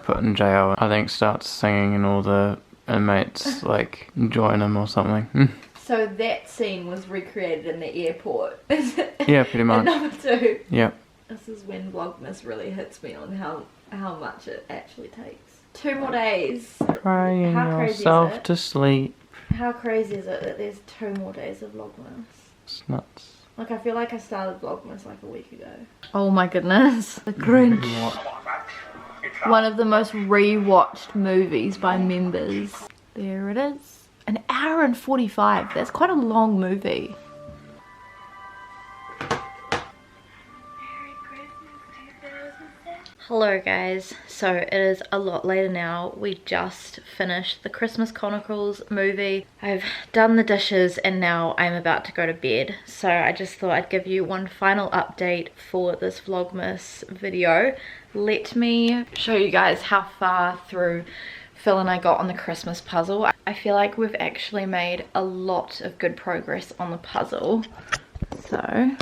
put in jail. I think starts singing and all the inmates like join him or something. So that scene was recreated in the airport. Yeah, pretty much. Number 2. Yep. This is when Vlogmas really hits me on how much it actually takes. 2 more days. Crying How crazy is yourself it? to sleep. How crazy is it that there's 2 more days of Vlogmas? It's nuts. Like, I feel like I started Vlogmas like a week ago. Oh my goodness. The Grinch. One of the most re-watched movies by members. There it is. 1 hour and 45. That's quite a long movie. Hello guys, so it is a lot later now. We just finished the Christmas Chronicles movie. I've done the dishes and now I'm about to go to bed. So I just thought I'd give you one final update for this Vlogmas video. Let me show you guys how far through Phil and I got on the Christmas puzzle. I feel like we've actually made a lot of good progress on the puzzle. So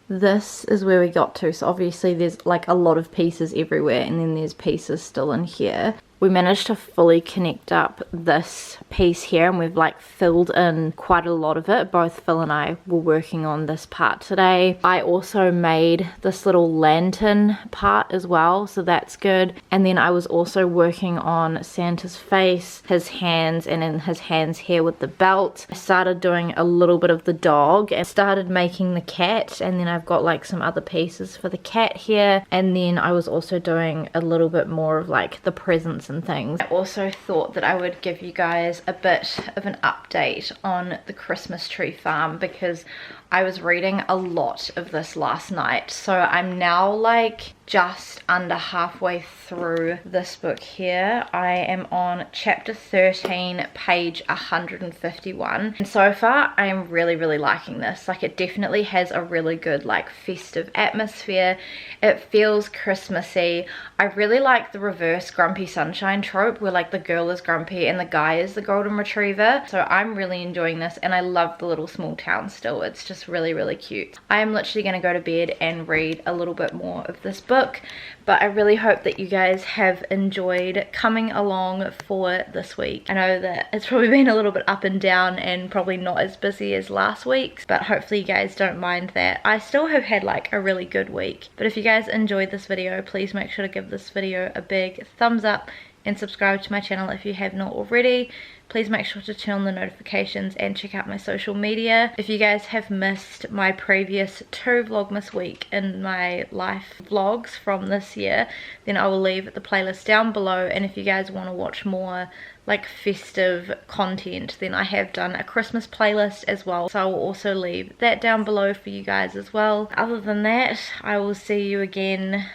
this is where we got to. So obviously there's like a lot of pieces everywhere and then there's pieces still in here. we managed to fully connect up this piece here, and we've like filled in quite a lot of it. Both Phil and I were working on this part today. I also made this little lantern part as well, so that's good. And then I was also working on Santa's face, his hands, and in his hands here with the belt. I started doing a little bit of the dog and started making the cat, and then I've got like some other pieces for the cat here, and then I was also doing a little bit more of like the presents and things. I also thought that I would give you guys a bit of an update on the Christmas tree farm, because I was reading a lot of this last night. So I'm now like just under halfway through this book here. I am on chapter 13, page 151. And so far I am really liking this. Like, it definitely has a really good like festive atmosphere. It feels Christmassy. I really like the reverse grumpy sunshine trope where like the girl is grumpy and the guy is the golden retriever. So I'm really enjoying this, and I love the little small town still. It's just really cute. I am literally going to go to bed and read a little bit more of this book, but I really hope that you guys have enjoyed coming along for this week. I know that it's probably been a little bit up and down and probably not as busy as last week's, but hopefully you guys don't mind that. I still have had like a really good week. But if you guys enjoyed this video, please make sure to give this video a big thumbs up and subscribe to my channel if you have not already. Please make sure to turn on the notifications and check out my social media. If you guys have missed my previous 2 Vlogmas week in my life vlogs from this year, then I will leave the playlist down below. And if you guys want to watch more like festive content, then I have done a Christmas playlist as well, so I will also leave that down below for you guys as well. Other than that, I will see you again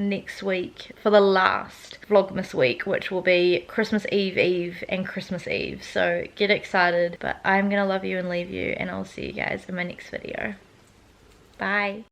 next week for the last Vlogmas week, which will be Christmas Eve and Christmas Eve. So get excited, but I'm gonna love you and leave you, and I'll see you guys in my next video. Bye.